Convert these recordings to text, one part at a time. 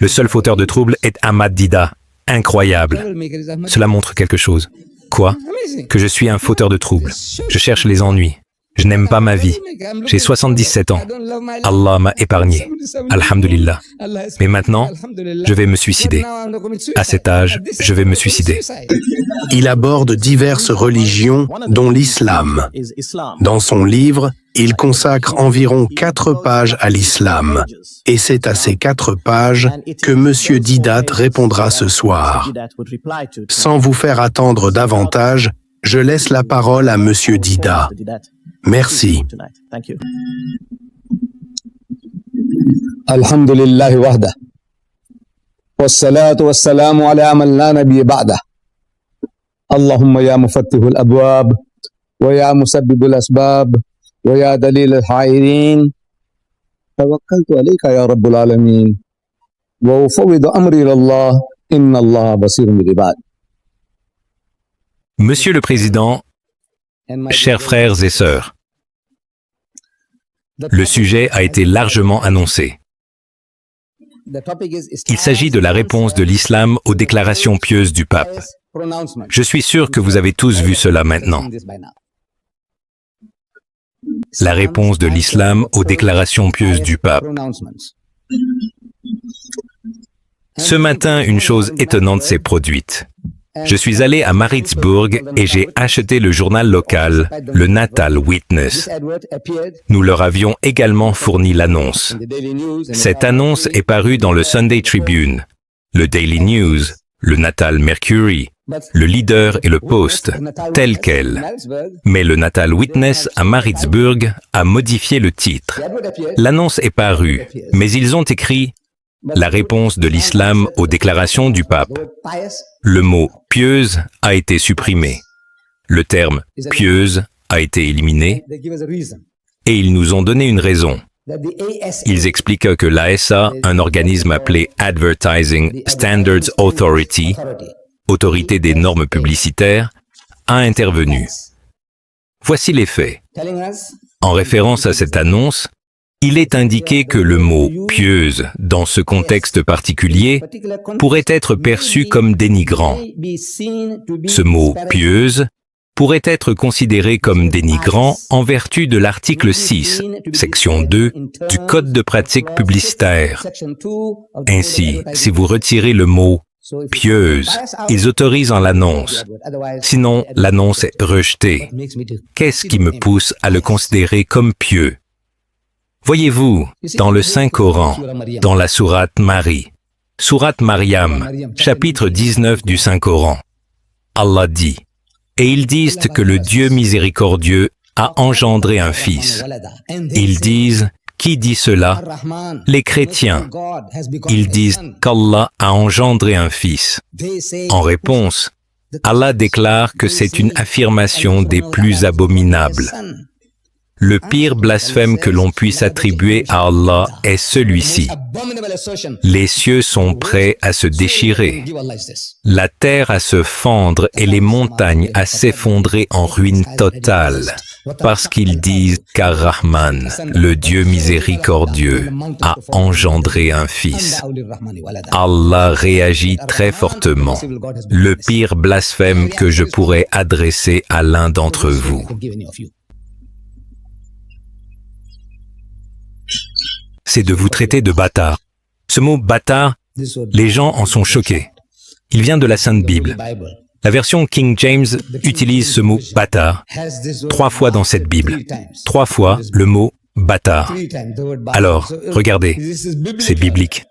Le seul fauteur de trouble est Ahmad Dida. Incroyable. Cela montre quelque chose. Quoi? Que je suis un fauteur de trouble. Je cherche les ennuis. Je n'aime pas ma vie. J'ai 77 ans. Allah m'a épargné. Alhamdulillah. Mais maintenant, je vais me suicider. À cet âge, je vais me suicider. Il aborde diverses religions, dont l'islam. Dans son livre, il consacre environ 4 pages à l'islam. Et c'est à ces 4 pages que M. Didat répondra ce soir. Sans vous faire attendre davantage, je laisse la parole à M. Didat. Merci. Alhamdulillah wahda. Wassalatu wassalamu ala man la nabiyya ba'da. Allahumma ya mufattihu al-abwab wa ya musabbibu al-asbab wa ya dalil al-hairin. Tawakkaltu alayka ya rabbul alamin. Wa ufawwidu amri ila Allah. Inna Allah basirun bil ibad. Monsieur le Président, chers frères et sœurs, le sujet a été largement annoncé. Il s'agit de la réponse de l'islam aux déclarations pieuses du pape. Je suis sûr que vous avez tous vu cela maintenant. La réponse de l'islam aux déclarations pieuses du pape. Ce matin, une chose étonnante s'est produite. Je suis allé à Maritzburg et j'ai acheté le journal local, le Natal Witness. Nous leur avions également fourni l'annonce. Cette annonce est parue dans le Sunday Tribune, le Daily News, le Natal Mercury, le Leader et le Post, tel quel. Mais le Natal Witness à Maritzburg a modifié le titre. L'annonce est parue, mais ils ont écrit « La réponse de l'islam aux déclarations du pape ». Le mot « pieuse » a été supprimé. Le terme « pieuse » a été éliminé et ils nous ont donné une raison. Ils expliquent que l'ASA, un organisme appelé Advertising Standards Authority, autorité des normes publicitaires, a intervenu. Voici les faits. En référence à cette annonce, il est indiqué que le mot « pieuse » dans ce contexte particulier pourrait être perçu comme dénigrant. Ce mot « pieuse » pourrait être considéré comme dénigrant en vertu de l'article 6, section 2 du Code de pratique publicitaire. Ainsi, si vous retirez le mot « pieuse », ils autorisent en l'annonce. Sinon, l'annonce est rejetée. Qu'est-ce qui me pousse à le considérer comme pieux? Voyez-vous, dans le Saint-Coran, dans la sourate Marie, sourate Mariam, chapitre 19 du Saint-Coran, Allah dit « Et ils disent que le Dieu miséricordieux a engendré un fils. » Ils disent « Qui dit cela ?» Les chrétiens. Ils disent qu'Allah a engendré un fils. En réponse, Allah déclare que c'est une affirmation des plus abominables. Le pire blasphème que l'on puisse attribuer à Allah est celui-ci. Les cieux sont prêts à se déchirer, la terre à se fendre et les montagnes à s'effondrer en ruine totale, parce qu'ils disent qu'Ar-Rahman, le Dieu miséricordieux, a engendré un fils. Allah réagit très fortement. Le pire blasphème que je pourrais adresser à l'un d'entre vous. C'est de vous traiter de bâtard. Ce mot bâtard, les gens en sont choqués. Il vient de la Sainte Bible. La version King James utilise ce mot bâtard 3 fois dans cette Bible. 3 fois le mot bâtard. Alors, regardez, c'est biblique.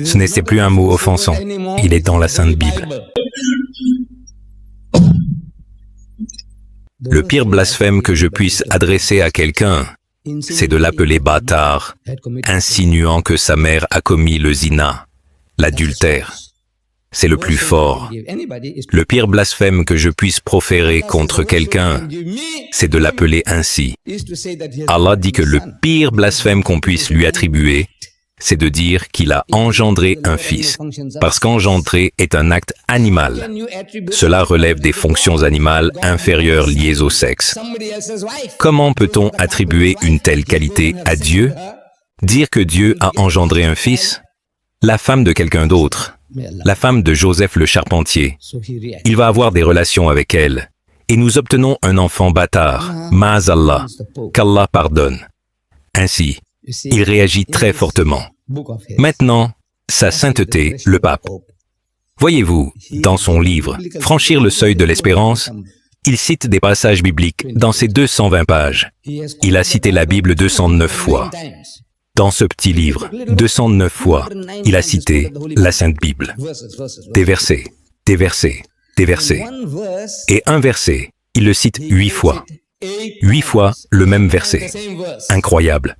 Ce n'est plus un mot offensant. Il est dans la Sainte Bible. Le pire blasphème que je puisse adresser à quelqu'un, c'est de l'appeler bâtard, insinuant que sa mère a commis le zina, l'adultère. C'est le plus fort. Le pire blasphème que je puisse proférer contre quelqu'un, c'est de l'appeler ainsi. Allah dit que le pire blasphème qu'on puisse lui attribuer, c'est de dire qu'il a engendré un fils, parce qu'engendrer est un acte animal. Cela relève des fonctions animales inférieures liées au sexe. Comment peut-on attribuer une telle qualité à Dieu? Dire que Dieu a engendré un fils? la femme de quelqu'un d'autre, la femme de Joseph le charpentier. Il va avoir des relations avec elle. Et nous obtenons un enfant bâtard, Ma'azallah, qu'Allah pardonne. Ainsi, il réagit très fortement. Maintenant, sa sainteté, le pape. Voyez-vous, dans son livre « Franchir le seuil de l'espérance », il cite des passages bibliques dans ses 220 pages. Il a cité la Bible 209 fois. Dans ce petit livre, 209 fois, il a cité la Sainte Bible. Des versets, des versets, des versets. Et un verset, il le cite 8 fois. 8 fois le même verset. Incroyable.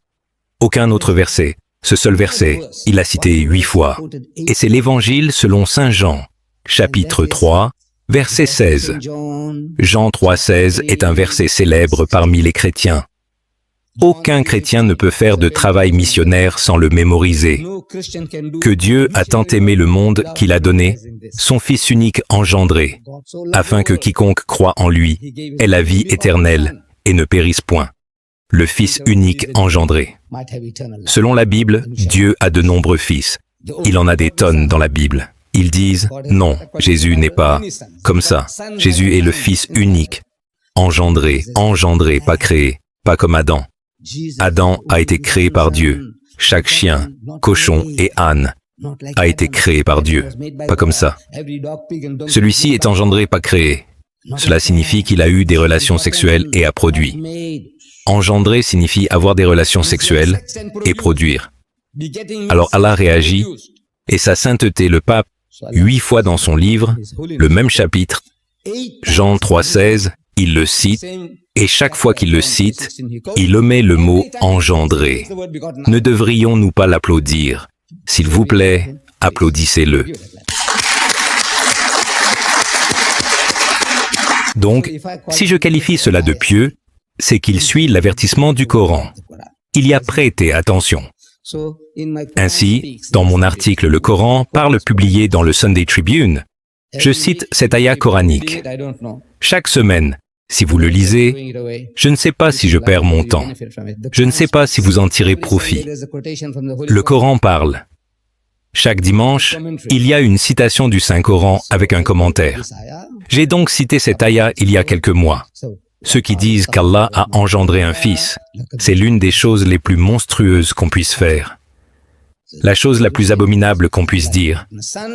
Aucun autre verset. Ce seul verset, il l'a cité 8 fois. Et c'est l'Évangile selon Saint Jean, chapitre 3, verset 16. Jean 3,16 est un verset célèbre parmi les chrétiens. Aucun chrétien ne peut faire de travail missionnaire sans le mémoriser. Que Dieu a tant aimé le monde qu'il a donné son Fils unique engendré, afin que quiconque croit en lui ait la vie éternelle et ne périsse point. Le Fils unique engendré. Selon la Bible, Dieu a de nombreux fils. Il en a des tonnes dans la Bible. Ils disent, non, Jésus n'est pas comme ça. Jésus est le Fils unique, engendré, pas créé, pas comme Adam. Adam a été créé par Dieu. Chaque chien, cochon et âne a été créé par Dieu, pas comme ça. Celui-ci est engendré, pas créé. Cela signifie qu'il a eu des relations sexuelles et a produit. Engendrer signifie avoir des relations sexuelles et produire. Alors Allah réagit, et sa sainteté, le pape, 8 fois dans son livre, le même chapitre, Jean 3,16, il le cite, et chaque fois qu'il le cite, il omet le mot « engendrer ». Ne devrions-nous pas l'applaudir? S'il vous plaît, applaudissez-le. Donc, si je qualifie cela de pieux, c'est qu'il suit l'avertissement du Coran. Il y a prêté attention. Ainsi, dans mon article Le Coran parle publié dans le Sunday Tribune, je cite cette ayah coranique. Chaque semaine, si vous le lisez, je ne sais pas si je perds mon temps. Je ne sais pas si vous en tirez profit. Le Coran parle. Chaque dimanche, il y a une citation du Saint-Coran avec un commentaire. J'ai donc cité cette ayah il y a quelques mois. Ceux qui disent qu'Allah a engendré un fils, c'est l'une des choses les plus monstrueuses qu'on puisse faire. La chose la plus abominable qu'on puisse dire,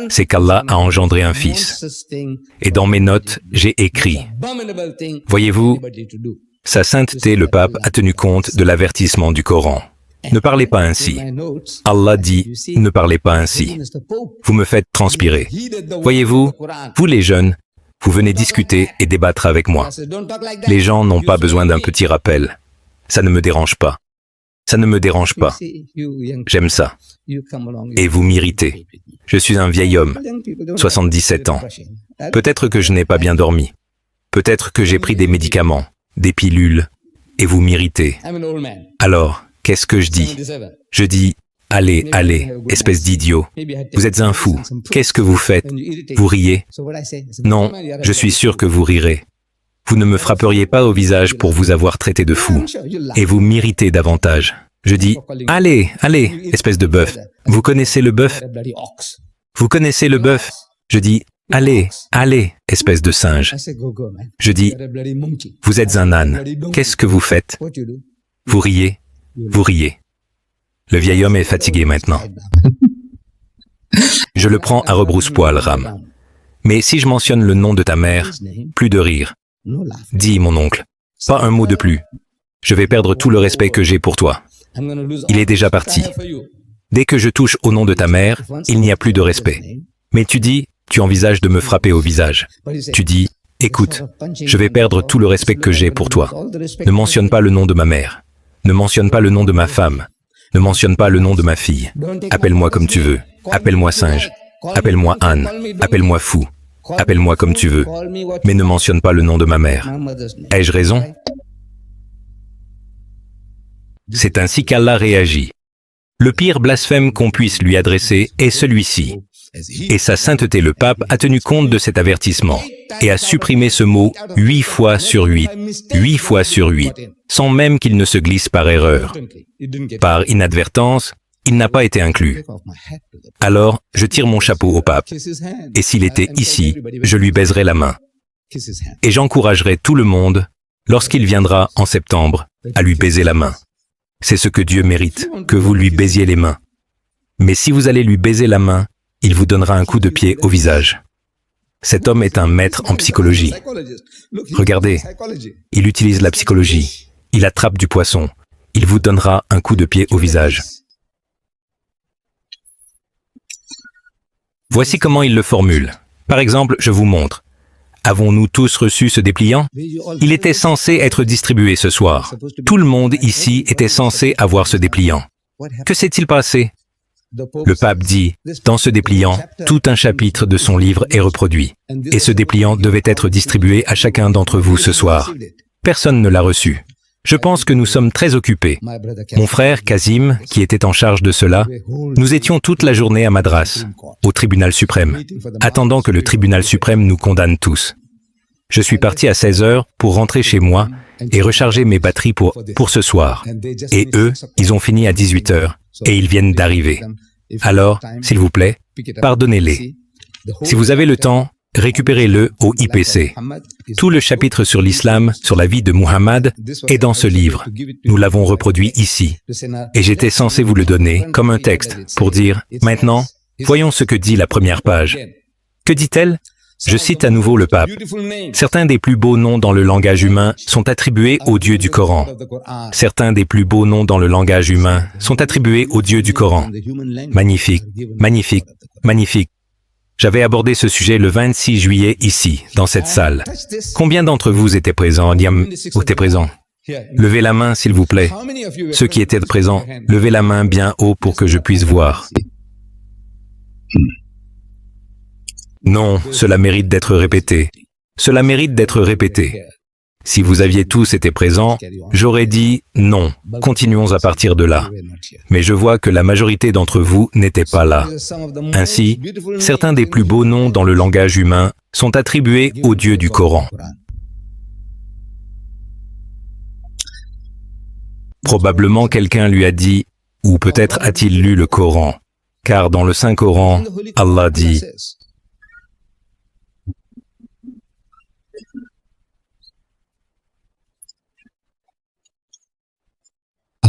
c'est qu'Allah a engendré un fils. Et dans mes notes, j'ai écrit, voyez-vous, sa sainteté, le pape, a tenu compte de l'avertissement du Coran. Ne parlez pas ainsi. Allah dit, ne parlez pas ainsi. Vous me faites transpirer. Voyez-vous, vous les jeunes, vous venez discuter et débattre avec moi. Les gens n'ont pas besoin d'un petit rappel. Ça ne me dérange pas. Ça ne me dérange pas. J'aime ça. Et vous m'irritez. Je suis un vieil homme, 77 ans. Peut-être que je n'ai pas bien dormi. Peut-être que j'ai pris des médicaments, des pilules, et vous m'irritez. Alors, qu'est-ce que je dis? Je dis, allez, allez, espèce d'idiot. Vous êtes un fou. Qu'est-ce que vous faites? Vous riez? Non, je suis sûr que vous rirez. Vous ne me frapperiez pas au visage pour vous avoir traité de fou. Et vous m'irritez davantage. Je dis, allez, allez, espèce de bœuf. Vous connaissez le bœuf? Vous connaissez le bœuf? Je dis, allez, allez, espèce de singe. Je dis, vous êtes un âne. Qu'est-ce que vous faites? Vous riez? Vous riez. Le vieil homme est fatigué maintenant. Je le prends à rebrousse-poil, Ram. Mais si je mentionne le nom de ta mère, plus de rire. Dis, mon oncle, pas un mot de plus. Je vais perdre tout le respect que j'ai pour toi. Il est déjà parti. Dès que je touche au nom de ta mère, il n'y a plus de respect. Mais tu dis, tu envisages de me frapper au visage. Tu dis, écoute, je vais perdre tout le respect que j'ai pour toi. Ne mentionne pas le nom de ma mère. Ne mentionne pas le nom de ma femme. Ne mentionne pas le nom de ma fille. Appelle-moi comme tu veux. Appelle-moi singe. Appelle-moi âne. Appelle-moi fou. Appelle-moi comme tu veux. Mais ne mentionne pas le nom de ma mère. Ai-je raison? C'est ainsi qu'Allah réagit. Le pire blasphème qu'on puisse lui adresser est celui-ci. Et sa sainteté, le pape, a tenu compte de cet avertissement et a supprimé ce mot 8 fois sur 8, 8 fois sur 8, sans même qu'il ne se glisse par erreur. Par inadvertance, il n'a pas été inclus. Alors, je tire mon chapeau au pape, et s'il était ici, je lui baiserai la main. Et j'encouragerai tout le monde, lorsqu'il viendra en septembre, à lui baiser la main. C'est ce que Dieu mérite, que vous lui baisiez les mains. Mais si vous allez lui baiser la main, il vous donnera un coup de pied au visage. Cet homme est un maître en psychologie. Regardez, il utilise la psychologie. Il attrape du poisson. Il vous donnera un coup de pied au visage. Voici comment il le formule. Par exemple, je vous montre. Avons-nous tous reçu ce dépliant? Il était censé être distribué ce soir. Tout le monde ici était censé avoir ce dépliant. Que s'est-il passé? Le pape dit, dans ce dépliant, tout un chapitre de son livre est reproduit. Et ce dépliant devait être distribué à chacun d'entre vous ce soir. Personne ne l'a reçu. Je pense que nous sommes très occupés. Mon frère, Kazim, qui était en charge de cela, nous étions toute la journée à Madras, au tribunal suprême, attendant que le tribunal suprême nous condamne tous. Je suis parti à 16 heures pour rentrer chez moi et recharger mes batteries pour ce soir. Et eux, ils ont fini à 18 heures et ils viennent d'arriver. Alors, s'il vous plaît, pardonnez-les. Si vous avez le temps, récupérez-le au IPC. Tout le chapitre sur l'islam, sur la vie de Muhammad, est dans ce livre. Nous l'avons reproduit ici. Et j'étais censé vous le donner comme un texte pour dire, maintenant, voyons ce que dit la première page. Que dit-elle? Je cite à nouveau le pape. Certains des plus beaux noms dans le langage humain sont attribués au Dieu du Coran. Certains des plus beaux noms dans le langage humain sont attribués au Dieu du Coran. Magnifique, magnifique, magnifique. J'avais abordé ce sujet le 26 juillet ici, dans cette salle. Combien d'entre vous étaient présents? Étaient présents? Levez la main, s'il vous plaît. Ceux qui étaient présents, levez la main bien haut pour que je puisse voir. Non, cela mérite d'être répété. Cela mérite d'être répété. Si vous aviez tous été présents, j'aurais dit non, continuons à partir de là. Mais je vois que la majorité d'entre vous n'étaient pas là. Ainsi, certains des plus beaux noms dans le langage humain sont attribués au Dieu du Coran. Probablement quelqu'un lui a dit, ou peut-être a-t-il lu le Coran, car dans le Saint-Coran, Allah dit «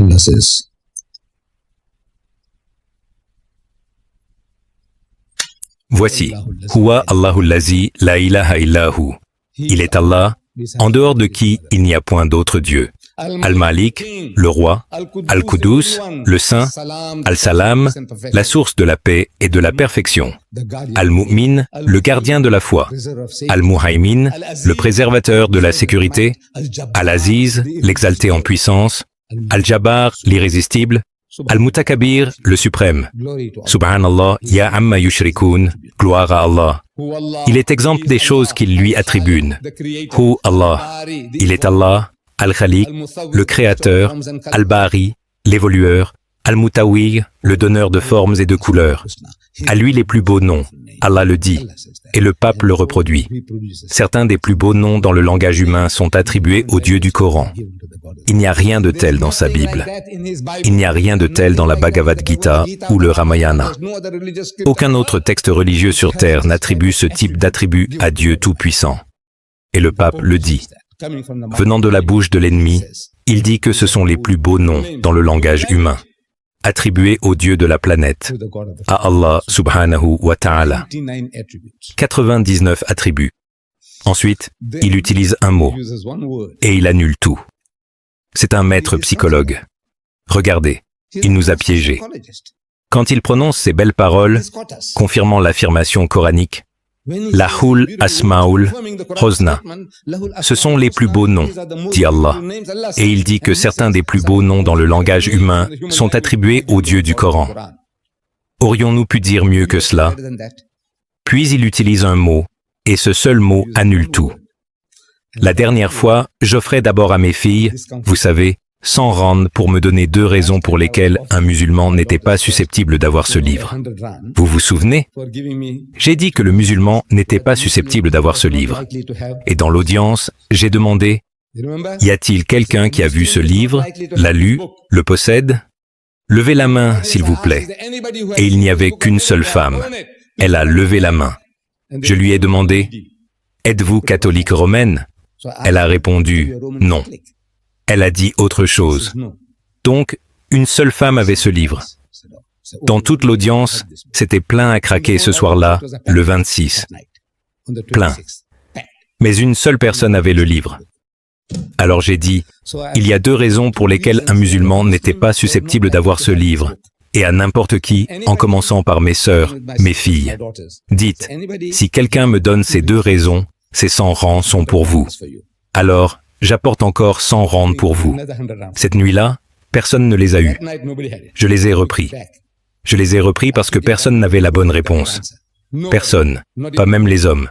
Allah says, Voici, Huwa Allahu Lazi la ilaha illahu. Il est Allah, en dehors de qui il n'y a point d'autre Dieu. Al-Malik, le roi, Al-Qudus, le saint, Al-Salam, la source de la paix et de la perfection. Al-Mu'min, le gardien de la foi. Al-Muhaymin, le préservateur de la sécurité. Al-Aziz, l'exalté en puissance. Al-Jabbar, l'irrésistible. Al-Mutakabir, le suprême. Subhanallah, ya amma yushrikoun, gloire à Allah. Il est exempt des choses qu'il lui attribue. Hu Allah, il est Allah. Al-Khaliq, le créateur, Al-Bari, l'évolueur, Al-Mutawi, le donneur de formes et de couleurs. À lui les plus beaux noms, Allah le dit, et le pape le reproduit. Certains des plus beaux noms dans le langage humain sont attribués au Dieu du Coran. Il n'y a rien de tel dans sa Bible. Il n'y a rien de tel dans la Bhagavad Gita ou le Ramayana. Aucun autre texte religieux sur terre n'attribue ce type d'attribut à Dieu Tout-Puissant. Et le pape le dit. Venant de la bouche de l'ennemi, il dit que ce sont les plus beaux noms dans le langage humain, attribués au Dieu de la planète, à Allah subhanahu wa ta'ala. 99 attributs. Ensuite, il utilise un mot, et il annule tout. C'est un maître psychologue. Regardez, il nous a piégés. Quand il prononce ces belles paroles, confirmant l'affirmation coranique, Lahul Asmaul Hosna. Ce sont les plus beaux noms, dit Allah. Et il dit que certains des plus beaux noms dans le langage humain sont attribués au Dieu du Coran. Aurions-nous pu dire mieux que cela? Puis il utilise un mot, et ce seul mot annule tout. La dernière fois, j'offrais d'abord à mes filles, vous savez, 100 rands pour me donner 2 raisons pour lesquelles un musulman n'était pas susceptible d'avoir ce livre. Vous vous souvenez? J'ai dit que le musulman n'était pas susceptible d'avoir ce livre. Et dans l'audience, j'ai demandé, y a-t-il quelqu'un qui a vu ce livre, l'a lu, le possède? Levez la main, s'il vous plaît. Et il n'y avait qu'une seule femme. Elle a levé la main. Je lui ai demandé, « Êtes-vous catholique romaine ?» Elle a répondu, « Non. » Elle a dit autre chose. Donc, une seule femme avait ce livre. Dans toute l'audience, c'était plein à craquer ce soir-là, le 26. Plein. Mais une seule personne avait le livre. Alors j'ai dit, il y a 2 raisons pour lesquelles un musulman n'était pas susceptible d'avoir ce livre, et à n'importe qui, en commençant par mes sœurs, mes filles. Dites, si quelqu'un me donne ces 2 raisons, ces 100 rangs sont pour vous. Alors, j'apporte encore 100 rangs pour vous. Cette nuit-là, personne ne les a eus. Je les ai repris. Je les ai repris parce que personne n'avait la bonne réponse. Personne, pas même les hommes.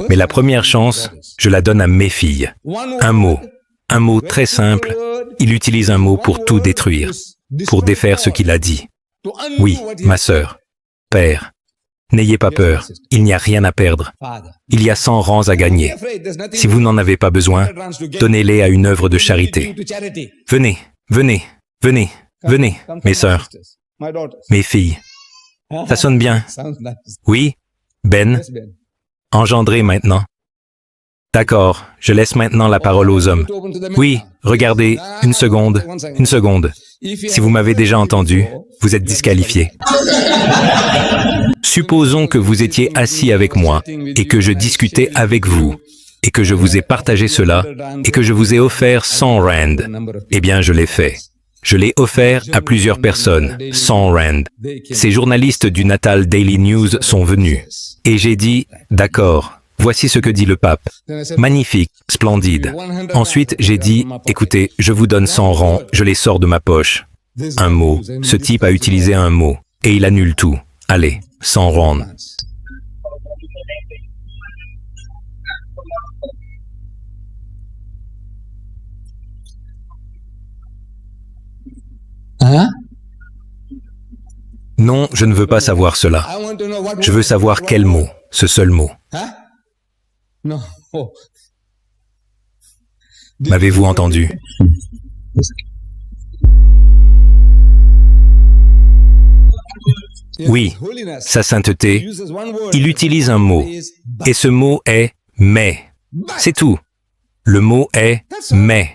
Mais la première chance, je la donne à mes filles. Un mot très simple. Il utilise un mot pour tout détruire, pour défaire ce qu'il a dit. Oui, ma sœur, père, n'ayez pas peur, il n'y a rien à perdre. Il y a 100 rangs à gagner. Si vous n'en avez pas besoin, donnez-les à une œuvre de charité. Venez, venez, venez, venez, mes sœurs, mes filles. Ça sonne bien. Oui, Ben, engendrez maintenant. D'accord, je laisse maintenant la parole aux hommes. Oui, regardez, une seconde. Si vous m'avez déjà entendu, vous êtes disqualifié. Supposons que vous étiez assis avec moi et que je discutais avec vous et que je vous ai partagé cela et que je vous ai offert 100 rand. Eh bien, je l'ai fait. Je l'ai offert à plusieurs personnes, 100 rand. Ces journalistes du Natal Daily News sont venus. Et j'ai dit, d'accord, voici ce que dit le pape. Magnifique, splendide. Ensuite, j'ai dit, écoutez, je vous donne 100 rangs, je les sors de ma poche. Un mot. Ce type a utilisé un mot. Et il annule tout. Allez, 100 rangs. Hein? Non, je ne veux pas savoir cela. Je veux savoir quel mot, ce seul mot. Non. M'avez-vous entendu? Oui, sa sainteté, il utilise un mot, et ce mot est « mais ». C'est tout. Le mot est « mais ».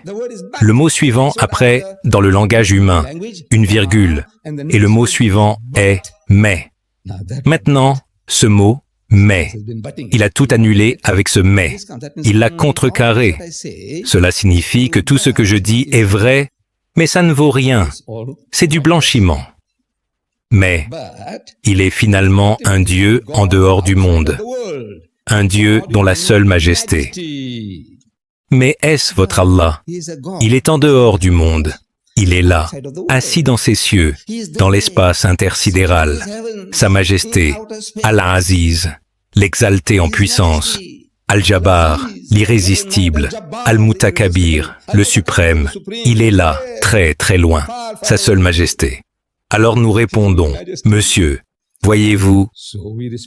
Le mot suivant après, dans le langage humain, une virgule, et le mot suivant est « mais ». Maintenant, ce mot « mais », il a tout annulé avec ce « mais ». Il l'a contrecarré. Cela signifie que tout ce que je dis est vrai, mais ça ne vaut rien. C'est du blanchiment. Mais il est finalement un Dieu en dehors du monde, un Dieu dont la seule majesté. Mais est-ce votre Allah? Il est en dehors du monde. Il est là, assis dans ses cieux, dans l'espace intersidéral. Sa majesté, Al-Aziz, l'exalté en puissance, Al-Jabbar, l'irrésistible, Al-Mutakabir, le suprême. Il est là, très très loin, sa seule majesté. Alors nous répondons, Monsieur, voyez-vous,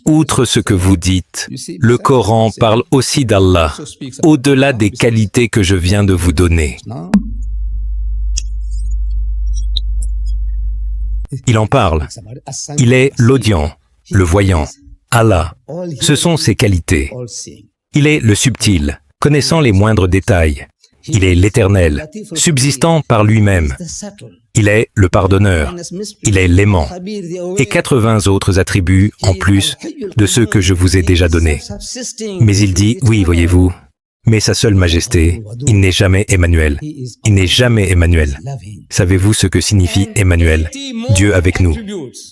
outre ce que vous dites, le Coran parle aussi d'Allah, au-delà des qualités que je viens de vous donner. Il en parle. Il est l'audient, le voyant. Allah, ce sont ses qualités. Il est le subtil, connaissant les moindres détails. Il est l'éternel, subsistant par lui-même. Il est le pardonneur. Il est l'aimant. Et 80 autres attributs en plus de ceux que je vous ai déjà donnés. Mais il dit, oui, voyez-vous, mais sa seule majesté, il n'est jamais Emmanuel. Il n'est jamais Emmanuel. Savez-vous ce que signifie Emmanuel? Dieu avec nous.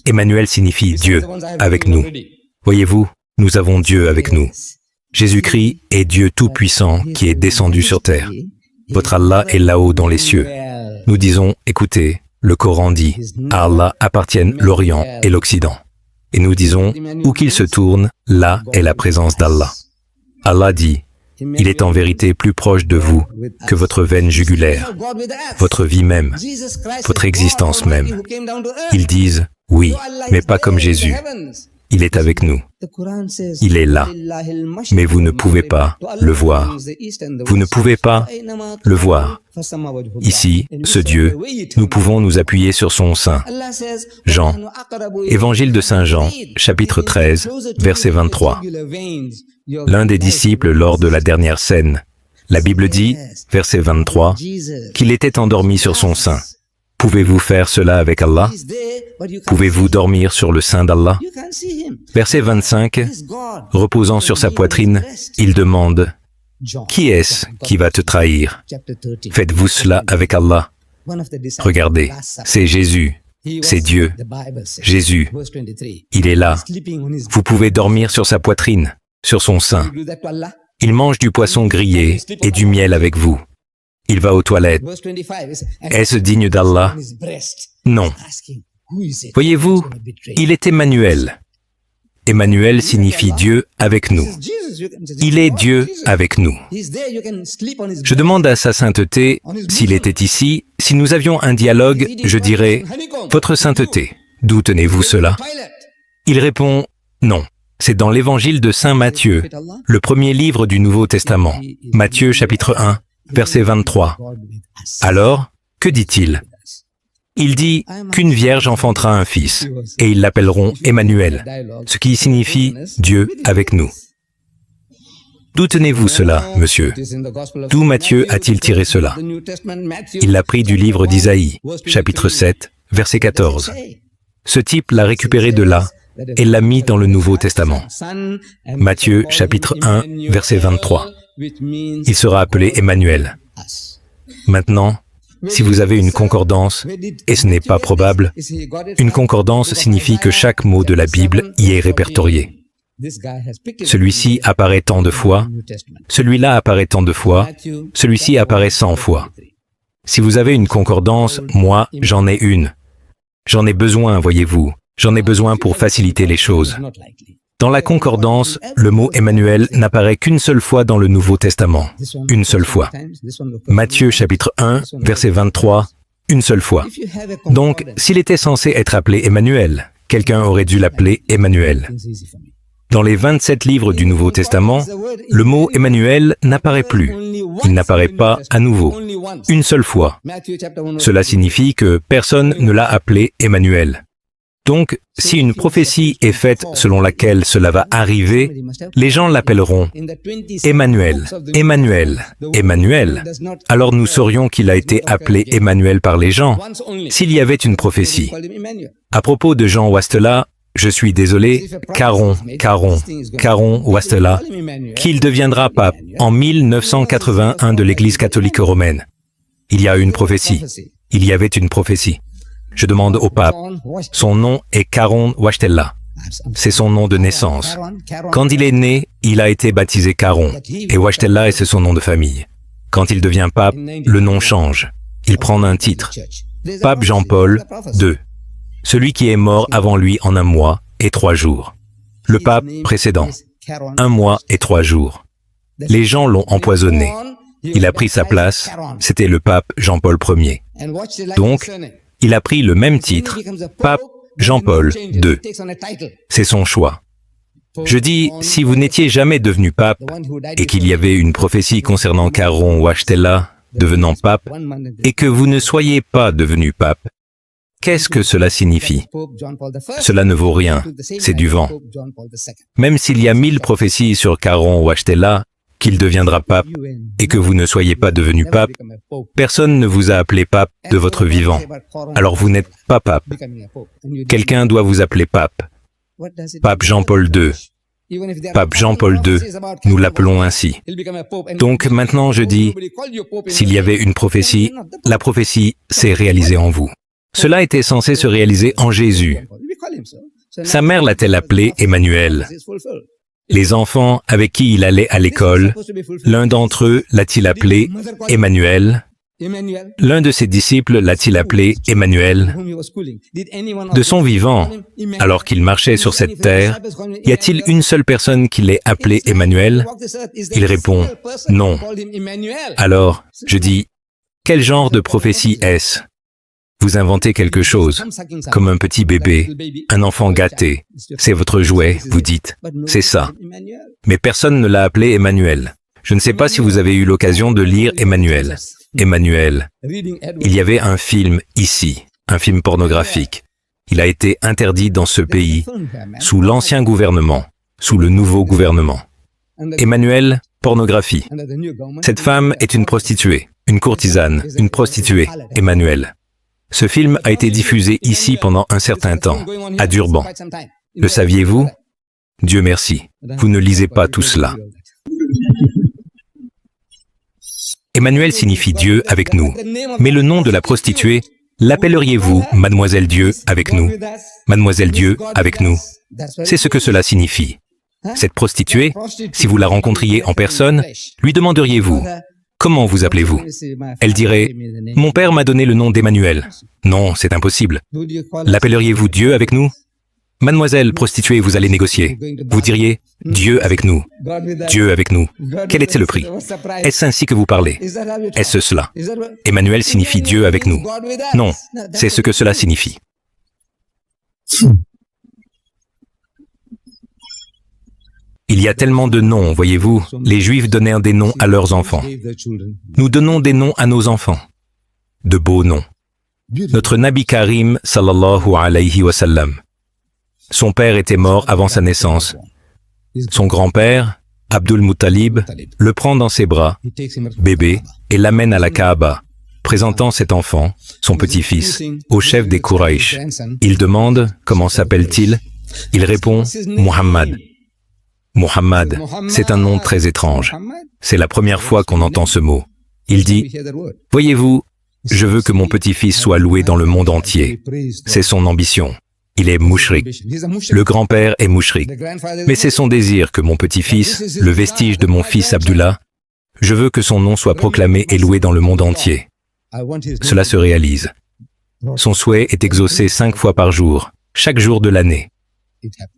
Emmanuel signifie Dieu avec nous. Voyez-vous, nous avons Dieu avec nous. Jésus-Christ est Dieu tout-puissant qui est descendu sur terre. Votre Allah est là-haut dans les cieux. Nous disons, écoutez, le Coran dit, à Allah appartiennent l'Orient et l'Occident. Et nous disons, où qu'il se tourne, là est la présence d'Allah. Allah dit, il est en vérité plus proche de vous que votre veine jugulaire, votre vie même, votre existence même. Ils disent, oui, mais pas comme Jésus. il est avec nous. Il est là. Mais vous ne pouvez pas le voir. Vous ne pouvez pas le voir. Ici, ce Dieu, nous pouvons nous appuyer sur son sein. Jean, Évangile de Saint Jean, chapitre 13, verset 23. L'un des disciples lors de la dernière scène, la Bible dit, verset 23, qu'il était endormi sur son sein. Pouvez-vous faire cela avec Allah? Pouvez-vous dormir sur le sein d'Allah? Verset 25, reposant sur sa poitrine, il demande, « Qui est-ce qui va te trahir? Faites-vous cela avec Allah? » Regardez, c'est Jésus, c'est Dieu. Jésus, il est là. Vous pouvez dormir sur sa poitrine, sur son sein. Il mange du poisson grillé et du miel avec vous. Il va aux toilettes. Est-ce digne d'Allah? Non. Voyez-vous, il est Emmanuel. Emmanuel signifie Dieu avec nous. Il est Dieu avec nous. Je demande à sa sainteté, s'il était ici, si nous avions un dialogue, je dirais, « Votre sainteté, d'où tenez-vous cela ?» Il répond, « Non. C'est dans l'évangile de Saint Matthieu, le premier livre du Nouveau Testament. Matthieu chapitre 1, verset 23. Alors, que dit-il? Il dit qu'une vierge enfantera un fils, et ils l'appelleront Emmanuel, ce qui signifie Dieu avec nous. D'où tenez-vous cela, monsieur? D'où Matthieu a-t-il tiré cela? Il l'a pris du livre d'Isaïe, chapitre 7, verset 14. Ce type l'a récupéré de là, et l'a mis dans le Nouveau Testament. Matthieu, chapitre 1, verset 23. Il sera appelé Emmanuel. Maintenant, si vous avez une concordance, et ce n'est pas probable, une concordance signifie que chaque mot de la Bible y est répertorié. Celui-ci apparaît tant de fois, celui-là apparaît tant de fois, celui-ci apparaît 100 fois. Si vous avez une concordance, moi, j'en ai une. J'en ai besoin, voyez-vous. J'en ai besoin pour faciliter les choses. Dans la concordance, le mot Emmanuel n'apparaît qu'une seule fois dans le Nouveau Testament. Une seule fois. Matthieu chapitre 1, verset 23, une seule fois. Donc, s'il était censé être appelé Emmanuel, quelqu'un aurait dû l'appeler Emmanuel. Dans les 27 livres du Nouveau Testament, le mot Emmanuel n'apparaît plus. Il n'apparaît pas à nouveau. Une seule fois. Cela signifie que personne ne l'a appelé Emmanuel. Donc, si une prophétie est faite selon laquelle cela va arriver, les gens l'appelleront Emmanuel, Emmanuel, Emmanuel. Alors nous saurions qu'il a été appelé Emmanuel par les gens, s'il y avait une prophétie. À propos de Jean Wastela, je suis désolé, Caron Wastela, qu'il deviendra pape en 1981 de l'Église catholique romaine. Il y a une prophétie. Il y avait une prophétie. Je demande au pape. Son nom est Caron Wastela. C'est son nom de naissance. Quand il est né, il a été baptisé Caron, et Wastela est son nom de famille. Quand il devient pape, le nom change. Il prend un titre. Pape Jean-Paul II. Celui qui est mort avant lui en 1 mois et 3 jours. Le pape précédent. 1 mois et 3 jours. Les gens l'ont empoisonné. Il a pris sa place. C'était le pape Jean-Paul Ier. Donc, il a pris le même titre, pape Jean-Paul II. C'est son choix. Je dis, si vous n'étiez jamais devenu pape et qu'il y avait une prophétie concernant Caron Wastela devenant pape et que vous ne soyez pas devenu pape, qu'est-ce que cela signifie? Cela ne vaut rien, c'est du vent. Même s'il y a 1000 prophéties sur Caron Wastela, qu'il deviendra pape, et que vous ne soyez pas devenu pape, personne ne vous a appelé pape de votre vivant. Alors vous n'êtes pas pape. Quelqu'un doit vous appeler pape. Pape Jean-Paul II. Pape Jean-Paul II, nous l'appelons ainsi. Donc maintenant je dis, s'il y avait une prophétie, la prophétie s'est réalisée en vous. Cela était censé se réaliser en Jésus. Sa mère l'a-t-elle appelé Emmanuel? Les enfants avec qui il allait à l'école, l'un d'entre eux l'a-t-il appelé Emmanuel? L'un de ses disciples l'a-t-il appelé Emmanuel? De son vivant, alors qu'il marchait sur cette terre, y a-t-il une seule personne qui l'ait appelé Emmanuel? Il répond, non. Alors, je dis, quel genre de prophétie est-ce? Vous inventez quelque chose, comme un petit bébé, un enfant gâté. C'est votre jouet, vous dites. C'est ça. Mais personne ne l'a appelé Emmanuel. Je ne sais pas si vous avez eu l'occasion de lire Emmanuel. Emmanuel. Il y avait un film ici, un film pornographique. Il a été interdit dans ce pays, sous l'ancien gouvernement, sous le nouveau gouvernement. Emmanuel, pornographie. Cette femme est une prostituée, une courtisane, une prostituée, Emmanuel. Ce film a été diffusé ici pendant un certain temps, à Durban. Le saviez-vous? Dieu merci, vous ne lisez pas tout cela. Emmanuel signifie Dieu avec nous, mais le nom de la prostituée, l'appelleriez-vous Mademoiselle Dieu avec nous? Mademoiselle Dieu avec nous. C'est ce que cela signifie. Cette prostituée, si vous la rencontriez en personne, lui demanderiez-vous, comment vous appelez-vous? Elle dirait, mon père m'a donné le nom d'Emmanuel. Non, c'est impossible. L'appelleriez-vous Dieu avec nous? Mademoiselle prostituée, vous allez négocier. Vous diriez, Dieu avec nous. Dieu avec nous. Quel était le prix? Est-ce ainsi que vous parlez? Est-ce cela? Emmanuel signifie Dieu avec nous. Non, c'est ce que cela signifie. Il y a tellement de noms, voyez-vous. Les Juifs donnèrent des noms à leurs enfants. Nous donnons des noms à nos enfants. De beaux noms. Notre Nabi Karim, sallallahu alayhi wa sallam. Son père était mort avant sa naissance. Son grand-père, Abdul Muttalib, le prend dans ses bras, bébé, et l'amène à la Kaaba, présentant cet enfant, son petit-fils, au chef des Quraysh. Il demande, comment s'appelle-t-il? Il répond, Muhammad. Muhammad, c'est un nom très étrange. C'est la première fois qu'on entend ce mot. Il dit, voyez-vous, je veux que mon petit-fils soit loué dans le monde entier. C'est son ambition. Il est mouchrik. Le grand-père est mouchrik. Mais c'est son désir que mon petit-fils, le vestige de mon fils Abdullah, je veux que son nom soit proclamé et loué dans le monde entier. Cela se réalise. Son souhait est exaucé 5 fois par jour, chaque jour de l'année.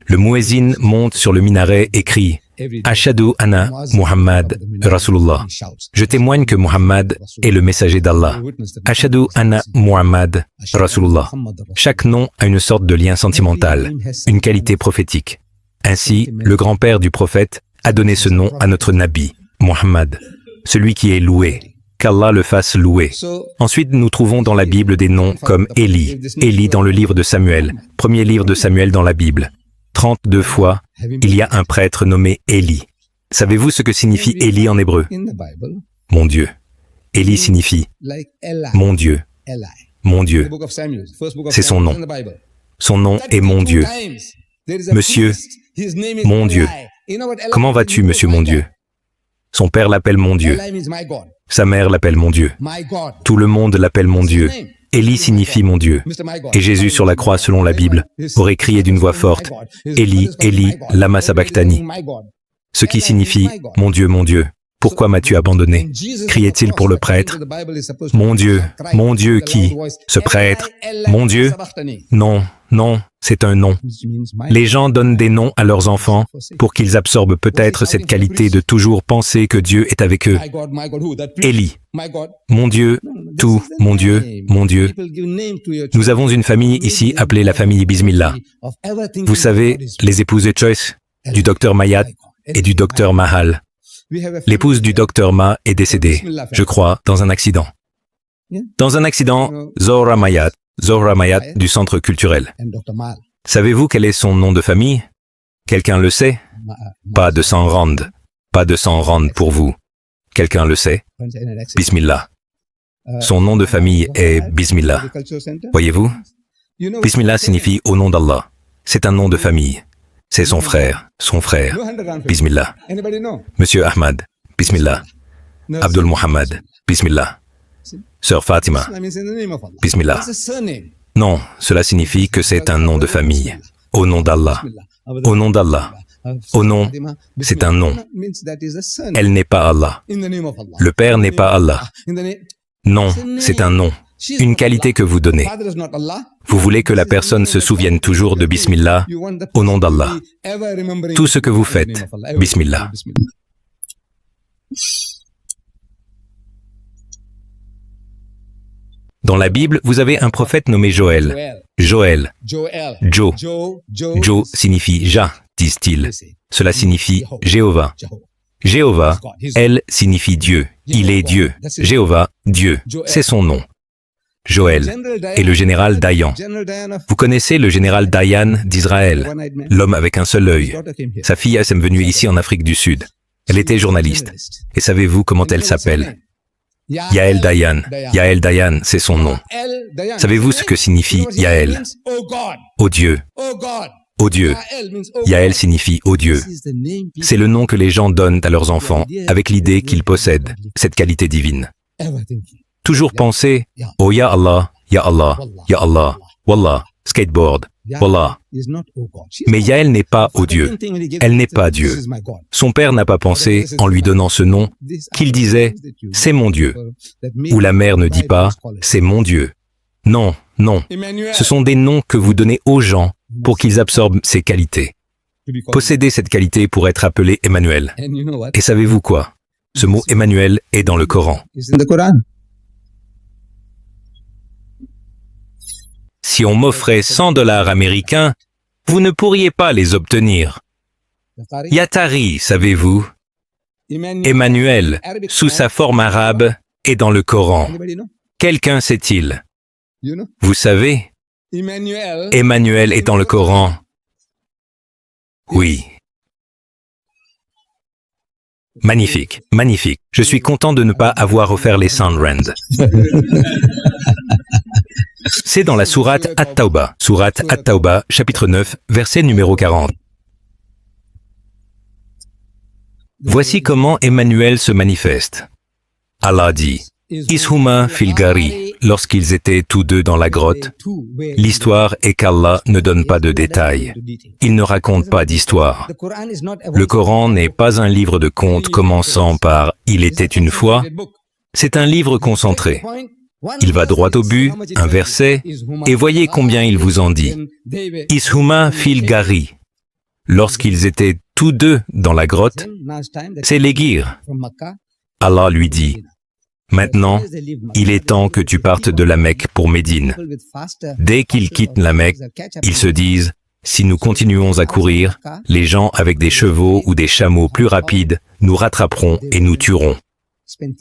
Le muezzin monte sur le minaret et crie « Ashhadu anna Muhammad Rasulullah ». Je témoigne que Muhammad est le messager d'Allah. « Ashhadu anna Muhammad Rasulullah ». Chaque nom a une sorte de lien sentimental, une qualité prophétique. Ainsi, le grand-père du prophète a donné ce nom à notre Nabi, Muhammad, celui qui est loué. Qu'Allah le fasse louer. Ensuite, nous trouvons dans la Bible des noms comme Élie, Élie dans le livre de Samuel, premier livre de Samuel dans la Bible. 32 fois, il y a un prêtre nommé Élie. Savez-vous ce que signifie Élie en hébreu? Mon Dieu. Élie signifie mon Dieu. Mon Dieu. C'est son nom. Son nom est mon Dieu. Monsieur, mon Dieu. Comment vas-tu, monsieur mon Dieu? Son père l'appelle mon Dieu. Sa mère l'appelle mon Dieu. Tout le monde l'appelle mon Dieu. Élie signifie mon Dieu. Et Jésus sur la croix, selon la Bible, aurait crié d'une voix forte, Élie, Élie, lama sabachthani. Ce qui signifie, mon Dieu, pourquoi m'as-tu abandonné? Criait-il pour le prêtre. Mon Dieu qui? Ce prêtre. Mon Dieu? Non, non, c'est un nom. Les gens donnent des noms à leurs enfants pour qu'ils absorbent peut-être cette qualité de toujours penser que Dieu est avec eux. Élie. Mon Dieu, tout, mon Dieu. Nous avons une famille ici appelée la famille Bismillah. Vous savez, les épouses de Choice, du docteur Mayat et du docteur Mahal. L'épouse du docteur Ma est décédée, je crois, dans un accident. Dans un accident, Zohra Mayat du centre culturel. Savez-vous quel est son nom de famille? Quelqu'un le sait? Pas de 100 rands. Pas de 100 rands pour vous. Quelqu'un le sait? Bismillah. Son nom de famille est Bismillah. Voyez-vous? Bismillah signifie au nom d'Allah. C'est un nom de famille. C'est son frère. Bismillah. Monsieur Ahmad. Bismillah. Abdul Muhammad. Bismillah. Sœur Fatima. Bismillah. Non, cela signifie que c'est un nom de famille. Au nom d'Allah. Au nom d'Allah. Au nom, c'est un nom. Elle n'est pas Allah. Le Père n'est pas Allah. Non, c'est un nom. Une qualité que vous donnez. Vous voulez que la personne se souvienne toujours de Bismillah, au nom d'Allah. Tout ce que vous faites, Bismillah. Dans la Bible, vous avez un prophète nommé Joël. Joël. Jo. Jo signifie Ja, disent-ils. Cela signifie Jéhovah. Jéhovah, elle signifie Dieu. Il est Dieu. Jéhovah, Dieu. C'est son nom. Joël et le général Dayan. Vous connaissez le général Dayan d'Israël, l'homme avec un seul œil. Sa fille est venue ici en Afrique du Sud. Elle était journaliste. Et savez-vous comment elle s'appelle? Yael Dayan. Yael Dayan, c'est son nom. Savez-vous ce que signifie Yael? Ô Dieu. Ô Dieu. Yael signifie ô Dieu. C'est le nom que les gens donnent à leurs enfants avec l'idée qu'ils possèdent cette qualité divine. Toujours penser oh Ya Allah, Ya Allah, Ya Allah, Wallah, skateboard, Wallah. Mais Yael n'est pas ô Dieu. Elle n'est pas Dieu. Son père n'a pas pensé, en lui donnant ce nom, qu'il disait « c'est mon Dieu ». Ou la mère ne dit pas « c'est mon Dieu ». Non, non. Ce sont des noms que vous donnez aux gens pour qu'ils absorbent ces qualités. Posséder cette qualité pour être appelé Emmanuel. Et savez-vous quoi? Ce mot Emmanuel est dans le Coran. Si on m'offrait 100 $ américains, vous ne pourriez pas les obtenir. Yatari, savez-vous? Emmanuel, sous sa forme arabe, est dans le Coran. Quelqu'un sait-il? Vous savez? Emmanuel est dans le Coran. Oui. Magnifique, magnifique. Je suis content de ne pas avoir offert les Soundrand. C'est dans la sourate At-Tawbah. Sourate At-Tawbah, chapitre 9, verset numéro 40. Voici comment Emmanuel se manifeste. Allah dit, Ishuma fil Gari, lorsqu'ils étaient tous deux dans la grotte. L'histoire est qu'Allah ne donne pas de détails. Il ne raconte pas d'histoire. Le Coran n'est pas un livre de contes commençant par « Il était une fois ». C'est un livre concentré. Il va droit au but, un verset, et voyez combien il vous en dit. Ishuma fil Gari. Lorsqu'ils étaient tous deux dans la grotte, c'est l'Éguir. Allah lui dit, maintenant, il est temps que tu partes de la Mecque pour Médine. Dès qu'ils quittent la Mecque, ils se disent, si nous continuons à courir, les gens avec des chevaux ou des chameaux plus rapides nous rattraperont et nous tueront.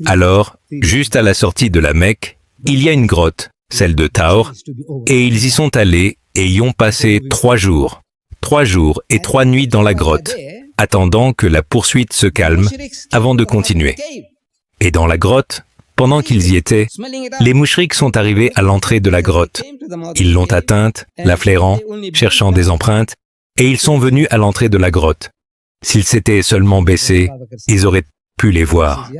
Alors, juste à la sortie de la Mecque, il y a une grotte, celle de Taor, et ils y sont allés et y ont passé 3 jours. 3 jours et 3 nuits dans la grotte, attendant que la poursuite se calme avant de continuer. Et dans la grotte, pendant qu'ils y étaient, les mouchriks sont arrivés à l'entrée de la grotte. Ils l'ont atteinte, la flairant, cherchant des empreintes, et ils sont venus à l'entrée de la grotte. S'ils s'étaient seulement baissés, ils auraient pu les voir.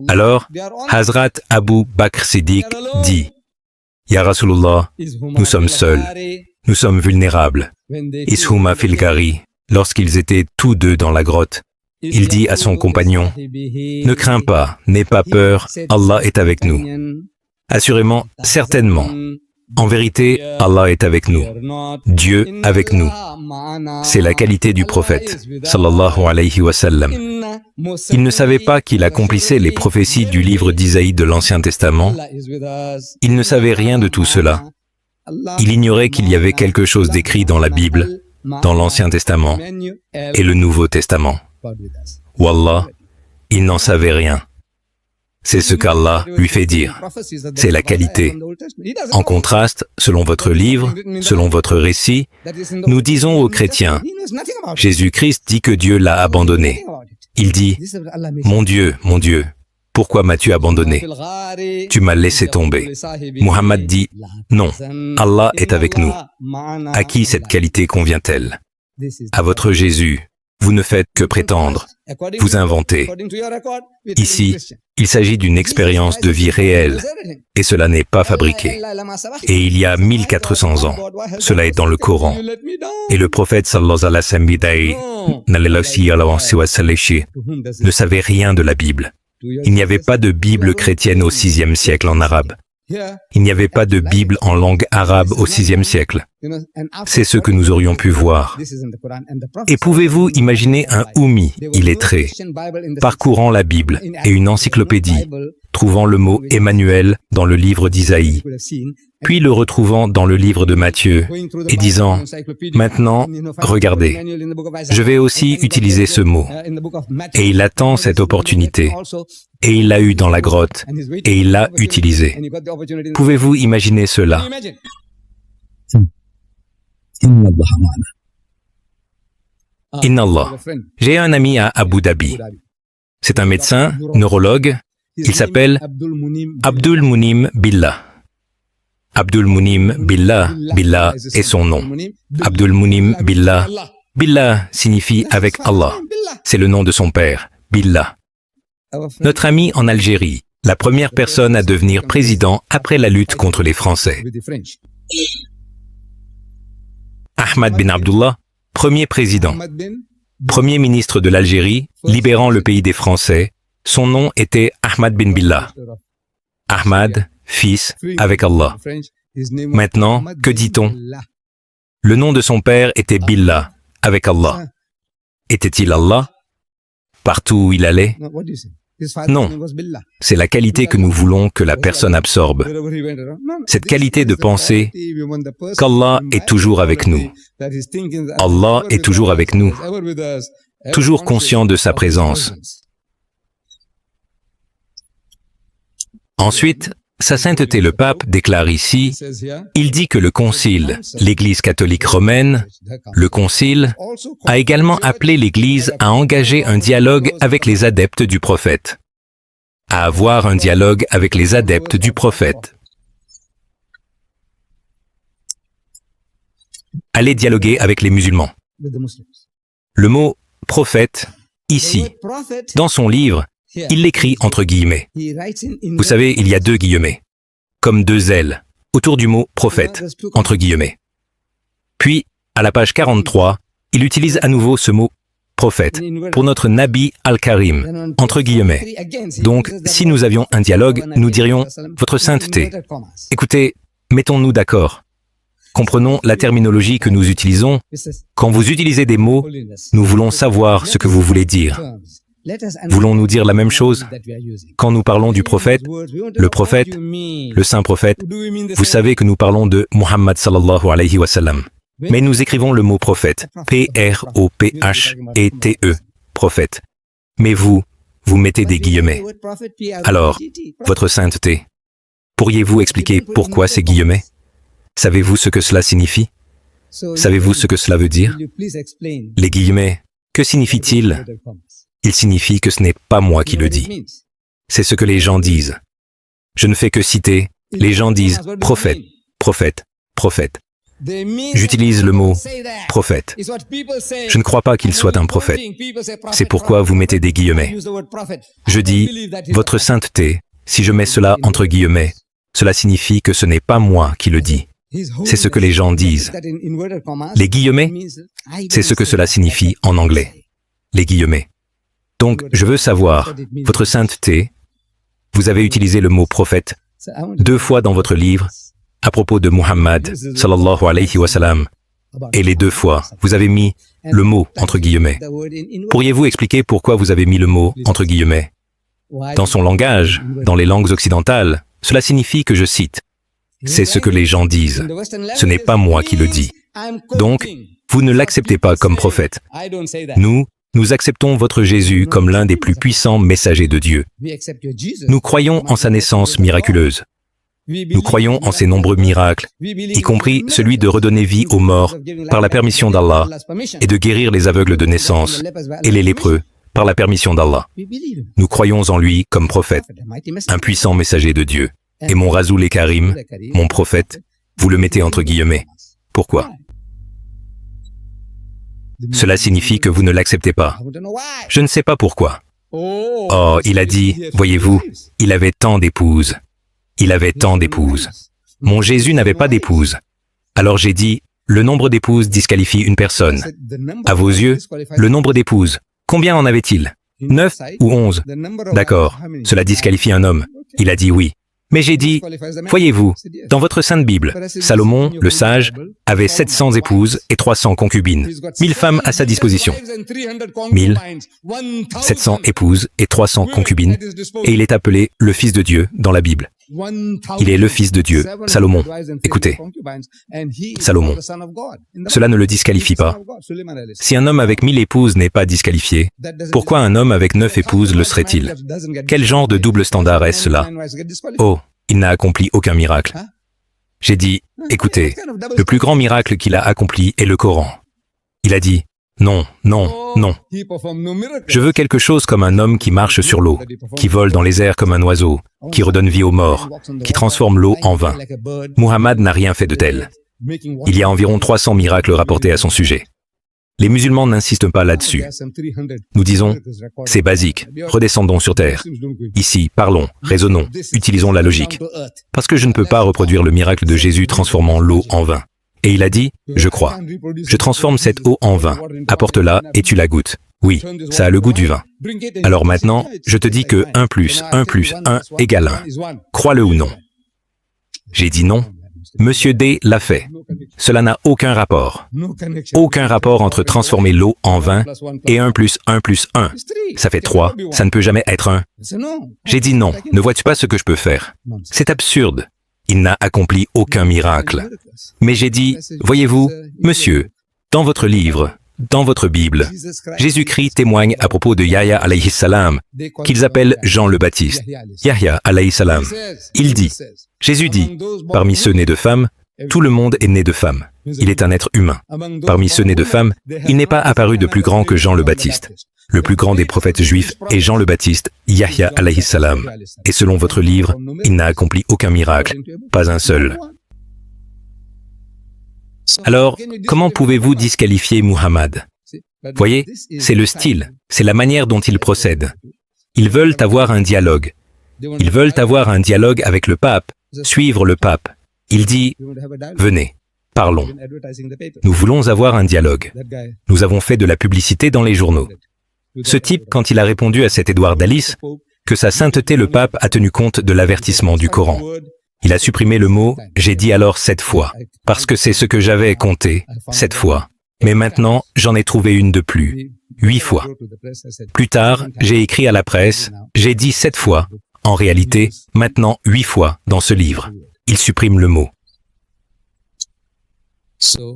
Alors, Hazrat Abu Bakr Siddiq dit, « Ya Rasulullah, nous sommes seuls, nous sommes vulnérables. » Ishuma fil Gari, lorsqu'ils étaient tous deux dans la grotte, il dit à son compagnon, « Ne crains pas, n'aie pas peur, Allah est avec nous. » Assurément, certainement. En vérité, Allah est avec nous. Dieu avec nous. C'est la qualité du prophète, sallallahu alayhi wa sallam. Il ne savait pas qu'il accomplissait les prophéties du livre d'Isaïe de l'Ancien Testament. Il ne savait rien de tout cela. Il ignorait qu'il y avait quelque chose d'écrit dans la Bible, dans l'Ancien Testament et le Nouveau Testament. Wallah, il n'en savait rien. C'est ce qu'Allah lui fait dire. C'est la qualité. En contraste, selon votre livre, selon votre récit, nous disons aux chrétiens, Jésus-Christ dit que Dieu l'a abandonné. Il dit, mon Dieu, pourquoi m'as-tu abandonné? Tu m'as laissé tomber. Muhammad dit, non, Allah est avec nous. À qui cette qualité convient-elle? À votre Jésus. Vous ne faites que prétendre. Vous inventez. Ici, il s'agit d'une expérience de vie réelle, et cela n'est pas fabriqué. Et il y a 1400 ans, cela est dans le Coran. Et le prophète sallallahu alayhi wa sallam ne savait rien de la Bible. Il n'y avait pas de Bible chrétienne au VIe siècle en arabe. Il n'y avait pas de Bible en langue arabe au VIe siècle. C'est ce que nous aurions pu voir. Et pouvez-vous imaginer un oummi illettré parcourant la Bible et une encyclopédie, trouvant le mot Emmanuel dans le livre d'Isaïe, puis le retrouvant dans le livre de Matthieu et disant « Maintenant, regardez, je vais aussi utiliser ce mot. » Et il attend cette opportunité. Et il l'a eu dans la grotte. Et il l'a utilisé. Pouvez-vous imaginer cela? Inna Allah. J'ai un ami à Abu Dhabi. C'est un médecin, neurologue. Il s'appelle Abdul Munim Billah. Abdul Munim Billah, Billah est son nom. Abdul Munim Billah, Billah signifie avec Allah. C'est le nom de son père, Billah. Notre ami en Algérie, la première personne à devenir président après la lutte contre les Français. Ahmad bin Abdullah, premier président, premier ministre de l'Algérie, libérant le pays des Français. Son nom était Ahmad bin Billah. Ahmad, fils, avec Allah. Maintenant, que dit-on? Le nom de son père était Billah, avec Allah. Était-il Allah? Partout où il allait? Non. C'est la qualité que nous voulons que la personne absorbe. Cette qualité de penser qu'Allah est toujours avec nous. Allah est toujours avec nous, toujours conscient de sa présence. Ensuite, Sa Sainteté le Pape déclare ici, il dit que le Concile, l'Église catholique romaine, le Concile, a également appelé l'Église à engager un dialogue avec les adeptes du prophète, à avoir un dialogue avec les adeptes du prophète. Allez dialoguer avec les musulmans. Le mot « prophète », ici, dans son livre, il l'écrit entre guillemets. Vous savez, il y a deux guillemets, comme deux ailes, autour du mot « prophète », entre guillemets. Puis, à la page 43, il utilise à nouveau ce mot « prophète » pour notre Nabi al-Karim, entre guillemets. Donc, si nous avions un dialogue, nous dirions « Votre sainteté ». Écoutez, mettons-nous d'accord. Comprenons la terminologie que nous utilisons. Quand vous utilisez des mots, nous voulons savoir ce que vous voulez dire. Voulons-nous dire la même chose? Quand nous parlons du prophète, le saint prophète, vous savez que nous parlons de Muhammad sallallahu alayhi wa sallam. Mais nous écrivons le mot prophète, P-R-O-P-H-E-T-E, prophète. Mais vous mettez des guillemets. Alors, votre sainteté, pourriez-vous expliquer pourquoi ces guillemets? Savez-vous ce que cela signifie? Savez-vous ce que cela veut dire? Les guillemets, que signifient-ils? Il signifie que ce n'est pas moi qui le dis. C'est ce que les gens disent. Je ne fais que citer. Les gens disent prophète, prophète, prophète. J'utilise le mot prophète. Je ne crois pas qu'il soit un prophète. C'est pourquoi vous mettez des guillemets. Je dis votre sainteté. Si je mets cela entre guillemets, cela signifie que ce n'est pas moi qui le dis. C'est ce que les gens disent. Les guillemets, c'est ce que cela signifie en anglais. Les guillemets. Donc, je veux savoir, votre sainteté, vous avez utilisé le mot prophète 2 fois dans votre livre à propos de Muhammad, sallallahu alayhi wa sallam, et les 2 fois, vous avez mis le mot entre guillemets. Pourriez-vous expliquer pourquoi vous avez mis le mot entre guillemets? Dans son langage, dans les langues occidentales, cela signifie que je cite. C'est ce que les gens disent. Ce n'est pas moi qui le dis. Donc, vous ne l'acceptez pas comme prophète. Nous acceptons votre Jésus comme l'un des plus puissants messagers de Dieu. Nous croyons en sa naissance miraculeuse. Nous croyons en ses nombreux miracles, y compris celui de redonner vie aux morts par la permission d'Allah et de guérir les aveugles de naissance et les lépreux par la permission d'Allah. Nous croyons en lui comme prophète, un puissant messager de Dieu. Et mon Rasoul et Karim, mon prophète, vous le mettez entre guillemets. Pourquoi? Cela signifie que vous ne l'acceptez pas. Je ne sais pas pourquoi. Oh, il a dit, voyez-vous, il avait tant d'épouses. Il avait tant d'épouses. Mon Jésus n'avait pas d'épouse. Alors j'ai dit, le nombre d'épouses disqualifie une personne. À vos yeux, le nombre d'épouses, combien en avait-il? 9 ou 11? D'accord, cela disqualifie un homme. Il a dit oui. Mais j'ai dit, voyez-vous, dans votre sainte Bible, Salomon, le sage, avait 700 épouses et 300 concubines, 1000 femmes à sa disposition. 1000, 700 épouses et 300 concubines, et il est appelé le Fils de Dieu dans la Bible. Il est le Fils de Dieu, Salomon. Écoutez, Salomon. Cela ne le disqualifie pas. Si un homme avec 1000 épouses n'est pas disqualifié, pourquoi un homme avec 9 épouses le serait-il? Quel genre de double standard est cela? Oh, il n'a accompli aucun miracle. J'ai dit, écoutez, le plus grand miracle qu'il a accompli est le Coran. Il a dit, non, non, non. Je veux quelque chose comme un homme qui marche sur l'eau, qui vole dans les airs comme un oiseau, qui redonne vie aux morts, qui transforme l'eau en vin. Muhammad n'a rien fait de tel. Il y a environ 300 miracles rapportés à son sujet. Les musulmans n'insistent pas là-dessus. Nous disons, c'est basique, redescendons sur terre. Ici, parlons, raisonnons, utilisons la logique. Parce que je ne peux pas reproduire le miracle de Jésus transformant l'eau en vin. Et il a dit, je crois. Je transforme cette eau en vin. Apporte-la et tu la goûtes. Oui, ça a le goût du vin. Alors maintenant, je te dis que 1 plus 1 plus 1 égale 1. Crois-le ou non. J'ai dit non. Monsieur D l'a fait. Cela n'a aucun rapport. Aucun rapport entre transformer l'eau en vin et 1 plus 1 plus 1. Ça fait 3, ça ne peut jamais être 1. J'ai dit non, ne vois-tu pas ce que je peux faire? C'est absurde. Il n'a accompli aucun miracle. Mais j'ai dit, voyez-vous, monsieur, dans votre livre, dans votre Bible, Jésus-Christ témoigne à propos de Yahya alayhi salam, qu'ils appellent Jean le Baptiste. Yahya alayhi salam. Il dit, Jésus dit, parmi ceux nés de femmes, tout le monde est né de femme. Il est un être humain. Parmi ceux nés de femmes, il n'est pas apparu de plus grand que Jean le Baptiste. Le plus grand des prophètes juifs est Jean le Baptiste, Yahya alayhi salam. Et selon votre livre, il n'a accompli aucun miracle, pas un seul. Alors, comment pouvez-vous disqualifier Muhammad? Voyez, c'est le style, c'est la manière dont ils procèdent. Ils veulent avoir un dialogue. Ils veulent avoir un dialogue avec le pape, suivre le pape. Il dit, venez, parlons. Nous voulons avoir un dialogue. Nous avons fait de la publicité dans les journaux. Ce type, quand il a répondu à cet Édouard Dalis, que sa sainteté le pape a tenu compte de l'avertissement du Coran. Il a supprimé le mot « j'ai dit alors 7 fois », parce que c'est ce que j'avais compté, 7 fois. Mais maintenant, j'en ai trouvé une de plus, 8 fois. Plus tard, j'ai écrit à la presse « j'ai dit 7 fois ». En réalité, maintenant 8 fois dans ce livre. Il supprime le mot.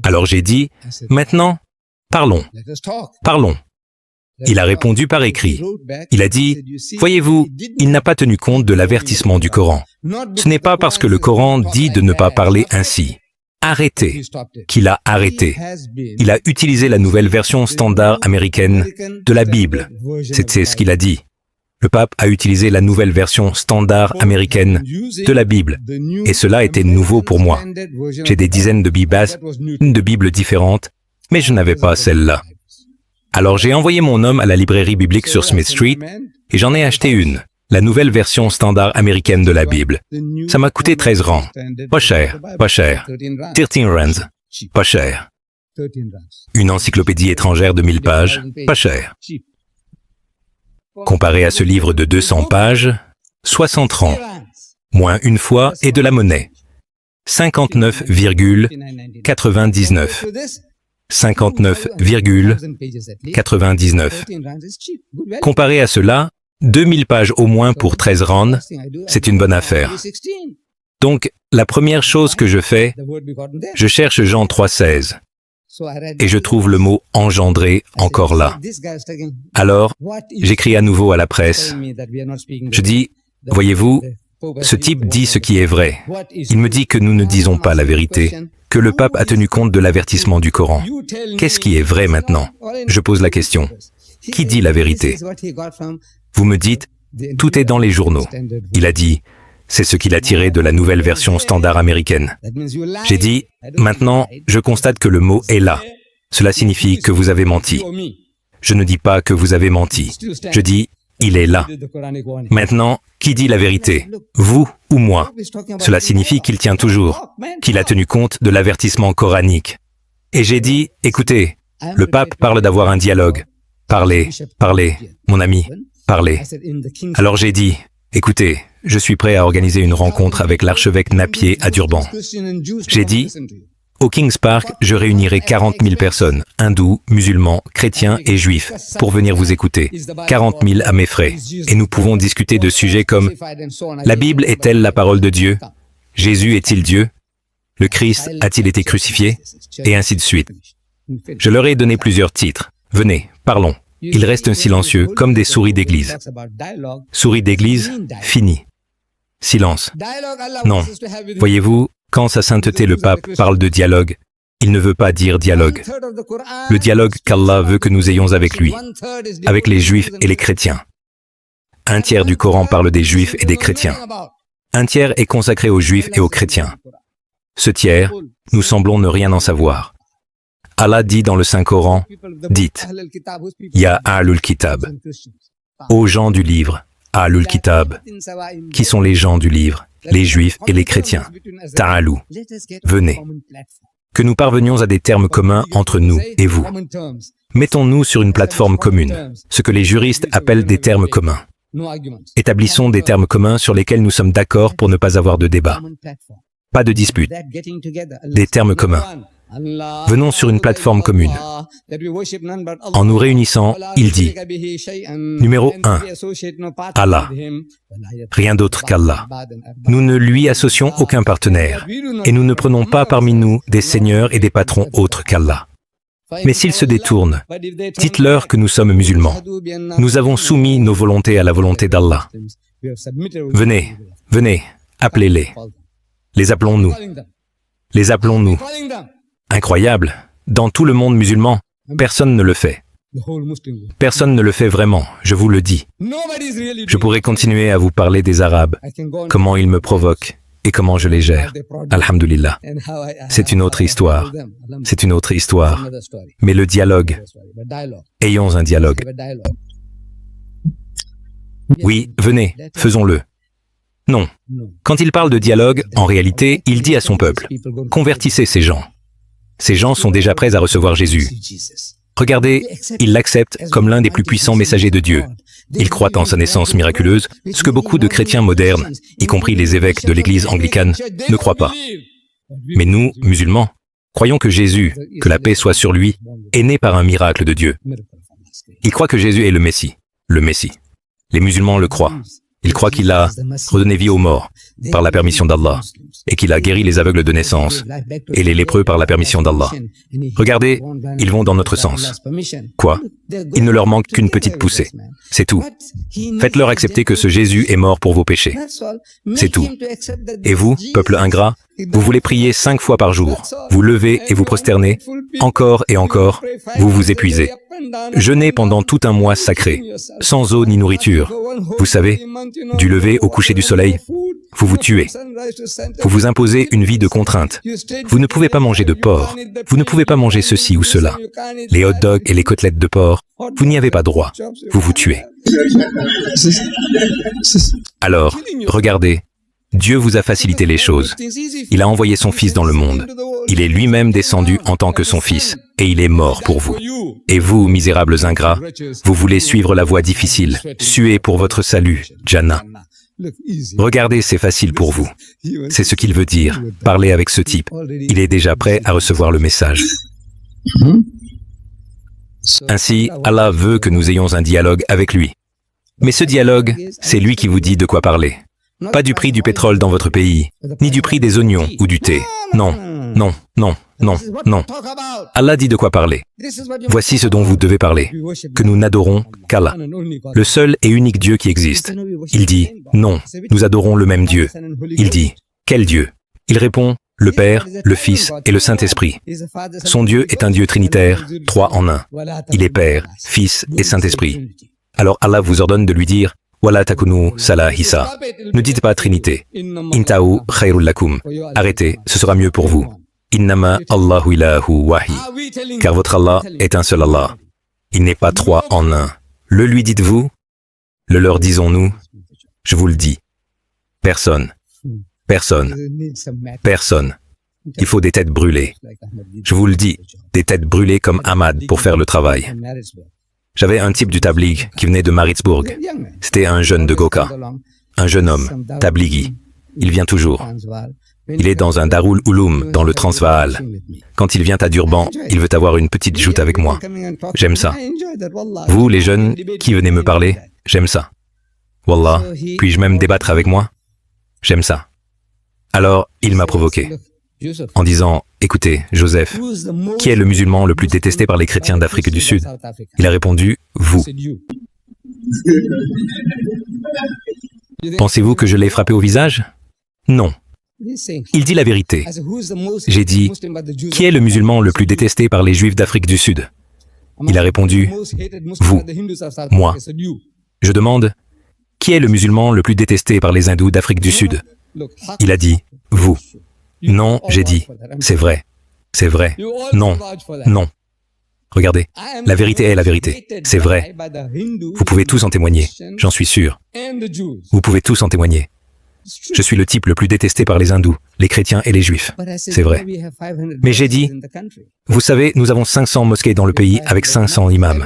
Alors j'ai dit « maintenant, parlons, parlons ». Il a répondu par écrit. Il a dit, voyez-vous, il n'a pas tenu compte de l'avertissement du Coran. Ce n'est pas parce que le Coran dit de ne pas parler ainsi. Arrêtez, qu'il a arrêté. Il a utilisé la nouvelle version standard américaine de la Bible. C'est ce qu'il a dit. Le pape a utilisé la nouvelle version standard américaine de la Bible. Et cela était nouveau pour moi. J'ai des dizaines de Bibles différentes, mais je n'avais pas celle-là. Alors j'ai envoyé mon homme à la librairie biblique sur Smith Street et j'en ai acheté une, la nouvelle version standard américaine de la Bible. Ça m'a coûté 13 rands. Pas cher, pas cher. 13 rands, pas cher. Une encyclopédie étrangère de 1000 pages, pas cher. Comparé à ce livre de 200 pages, 60 rands, moins une fois et de la monnaie. 59,99. 59,99. Comparé à cela, 2000 pages au moins pour 13 rands, c'est une bonne affaire. Donc, la première chose que je fais, je cherche Jean 3,16. Et je trouve le mot « engendrer » encore là. Alors, j'écris à nouveau à la presse. Je dis, voyez-vous, ce type dit ce qui est vrai. Il me dit que nous ne disons pas la vérité, que le pape a tenu compte de l'avertissement du Coran. Qu'est-ce qui est vrai maintenant? Je pose la question. Qui dit la vérité? Vous me dites, tout est dans les journaux. Il a dit, c'est ce qu'il a tiré de la nouvelle version standard américaine. J'ai dit, maintenant, je constate que le mot est là. Cela signifie que vous avez menti. Je ne dis pas que vous avez menti. Je dis, il est là. Maintenant, qui dit la vérité? Vous ou moi? Cela signifie qu'il tient toujours, qu'il a tenu compte de l'avertissement coranique. Et j'ai dit, écoutez, le pape parle d'avoir un dialogue. Parlez, parlez, mon ami, parlez. Alors j'ai dit, écoutez, je suis prêt à organiser une rencontre avec l'archevêque Napier à Durban. J'ai dit, au Kings Park, je réunirai 40 000 personnes, hindous, musulmans, chrétiens et juifs, pour venir vous écouter. 40 000 à mes frais. Et nous pouvons discuter de sujets comme « La Bible est-elle la parole de Dieu ? Jésus est-il Dieu ? Le Christ a-t-il été crucifié ? Et ainsi de suite. Je leur ai donné plusieurs titres. Venez, parlons. Ils restent silencieux, comme des souris d'église. Souris d'église, fini. Silence. Non. Voyez-vous, quand sa sainteté le pape parle de dialogue, il ne veut pas dire dialogue. Le dialogue qu'Allah veut que nous ayons avec lui, avec les juifs et les chrétiens. 1/3 du Coran parle des juifs et des chrétiens. 1/3 est consacré aux juifs et aux chrétiens. Ce tiers, nous semblons ne rien en savoir. Allah dit dans le Saint-Coran, dites, Ya Ahlul Kitab, aux gens du livre, Ahlul Kitab, qui sont les gens du livre, les juifs et les chrétiens. Ta'alou, venez. Que nous parvenions à des termes communs entre nous et vous. Mettons-nous sur une plateforme commune, ce que les juristes appellent des termes communs. Établissons des termes communs sur lesquels nous sommes d'accord pour ne pas avoir de débat. Pas de dispute. Des termes communs. Venons sur une plateforme commune. En nous réunissant, il dit, numéro 1, Allah, rien d'autre qu'Allah. Nous ne lui associons aucun partenaire, et nous ne prenons pas parmi nous des seigneurs et des patrons autres qu'Allah. Mais s'ils se détournent, dites-leur que nous sommes musulmans. Nous avons soumis nos volontés à la volonté d'Allah. Venez, venez, appelez-les. Les appelons-nous. Les appelons-nous. Incroyable. Dans tout le monde musulman, personne ne le fait. Personne ne le fait vraiment, je vous le dis. Je pourrais continuer à vous parler des Arabes, comment ils me provoquent et comment je les gère. Alhamdulillah. C'est une autre histoire. C'est une autre histoire. Mais le dialogue, ayons un dialogue. Oui, venez, faisons-le. Non. Quand il parle de dialogue, en réalité, il dit à son peuple, convertissez ces gens. Ces gens sont déjà prêts à recevoir Jésus. Regardez, ils l'acceptent comme l'un des plus puissants messagers de Dieu. Ils croient en sa naissance miraculeuse, ce que beaucoup de chrétiens modernes, y compris les évêques de l'église anglicane, ne croient pas. Mais nous, musulmans, croyons que Jésus, que la paix soit sur lui, est né par un miracle de Dieu. Ils croient que Jésus est le Messie. Le Messie. Les musulmans le croient. Ils croient qu'il a redonné vie aux morts par la permission d'Allah et qu'il a guéri les aveugles de naissance et les lépreux par la permission d'Allah. Regardez, ils vont dans notre sens. Quoi? Il ne leur manque qu'une petite poussée. C'est tout. Faites-leur accepter que ce Jésus est mort pour vos péchés. C'est tout. Et vous, peuple ingrat, vous voulez prier 5 fois par jour. Vous levez et vous prosternez, encore et encore, vous vous épuisez. Jeûnez pendant tout un mois sacré, sans eau ni nourriture. Vous savez, du lever au coucher du soleil, vous vous tuez. Vous vous imposez une vie de contrainte. Vous ne pouvez pas manger de porc. Vous ne pouvez pas manger ceci ou cela. Les hot dogs et les côtelettes de porc, vous n'y avez pas droit. Vous vous tuez. Alors, regardez, Dieu vous a facilité les choses. Il a envoyé son Fils dans le monde. Il est lui-même descendu en tant que son Fils, et il est mort pour vous. Et vous, misérables ingrats, vous voulez suivre la voie difficile, suer pour votre salut, Jannah. Regardez, c'est facile pour vous. C'est ce qu'il veut dire. Parlez avec ce type. Il est déjà prêt à recevoir le message. Ainsi, Allah veut que nous ayons un dialogue avec lui. Mais ce dialogue, c'est lui qui vous dit de quoi parler. Pas du prix du pétrole dans votre pays, ni du prix des oignons ou du thé. Non, non, non, non, non. Allah dit de quoi parler. Voici ce dont vous devez parler. Que nous n'adorons qu'Allah, le seul et unique Dieu qui existe. Il dit, non, nous adorons le même Dieu. Il dit, quel Dieu? Il répond, le Père, le Fils et le Saint-Esprit. Son Dieu est un Dieu trinitaire, 3 en 1. Il est Père, Fils et Saint-Esprit. Alors Allah vous ordonne de lui dire, Wala takunu salahisa. Ne dites pas Trinité. Intahu khairul lakum. Arrêtez, ce sera mieux pour vous. Innama Allahu ilahu wahi. Car votre Allah est un seul Allah. Il n'est pas 3 en 1. Le lui dites-vous? Le leur disons-nous? Je vous le dis. Personne. Personne. Personne. Il faut des têtes brûlées. Je vous le dis, des têtes brûlées comme Ahmad pour faire le travail. J'avais un type du Tabligh qui venait de Maritzburg. C'était un jeune de Goka. un jeune homme, Tablighi. Il vient toujours. Il est dans un Darul Uloum, dans le Transvaal. Quand il vient à Durban, il veut avoir une petite joute avec moi. J'aime ça. Vous, les jeunes, qui venez me parler, j'aime ça. Wallah, puis-je même débattre avec moi? J'aime ça. Alors, il m'a provoqué, en disant, écoutez, Joseph, qui est le musulman le plus détesté par les chrétiens d'Afrique du Sud? Il a répondu, vous. Pensez-vous que je l'ai frappé au visage? Non. Il dit la vérité. J'ai dit, qui est le musulman le plus détesté par les juifs d'Afrique du Sud? Il a répondu, vous. Moi. Je demande, qui est le musulman le plus détesté par les hindous d'Afrique du Sud? Il a dit, vous. Non, j'ai dit, c'est vrai. C'est vrai. Non. Non. Regardez, la vérité est la vérité. C'est vrai. Vous pouvez tous en témoigner, j'en suis sûr. Vous pouvez tous en témoigner. Je suis le type le plus détesté par les hindous, les chrétiens et les juifs. C'est vrai. Mais j'ai dit, vous savez, nous avons 500 mosquées dans le pays avec 500 imams.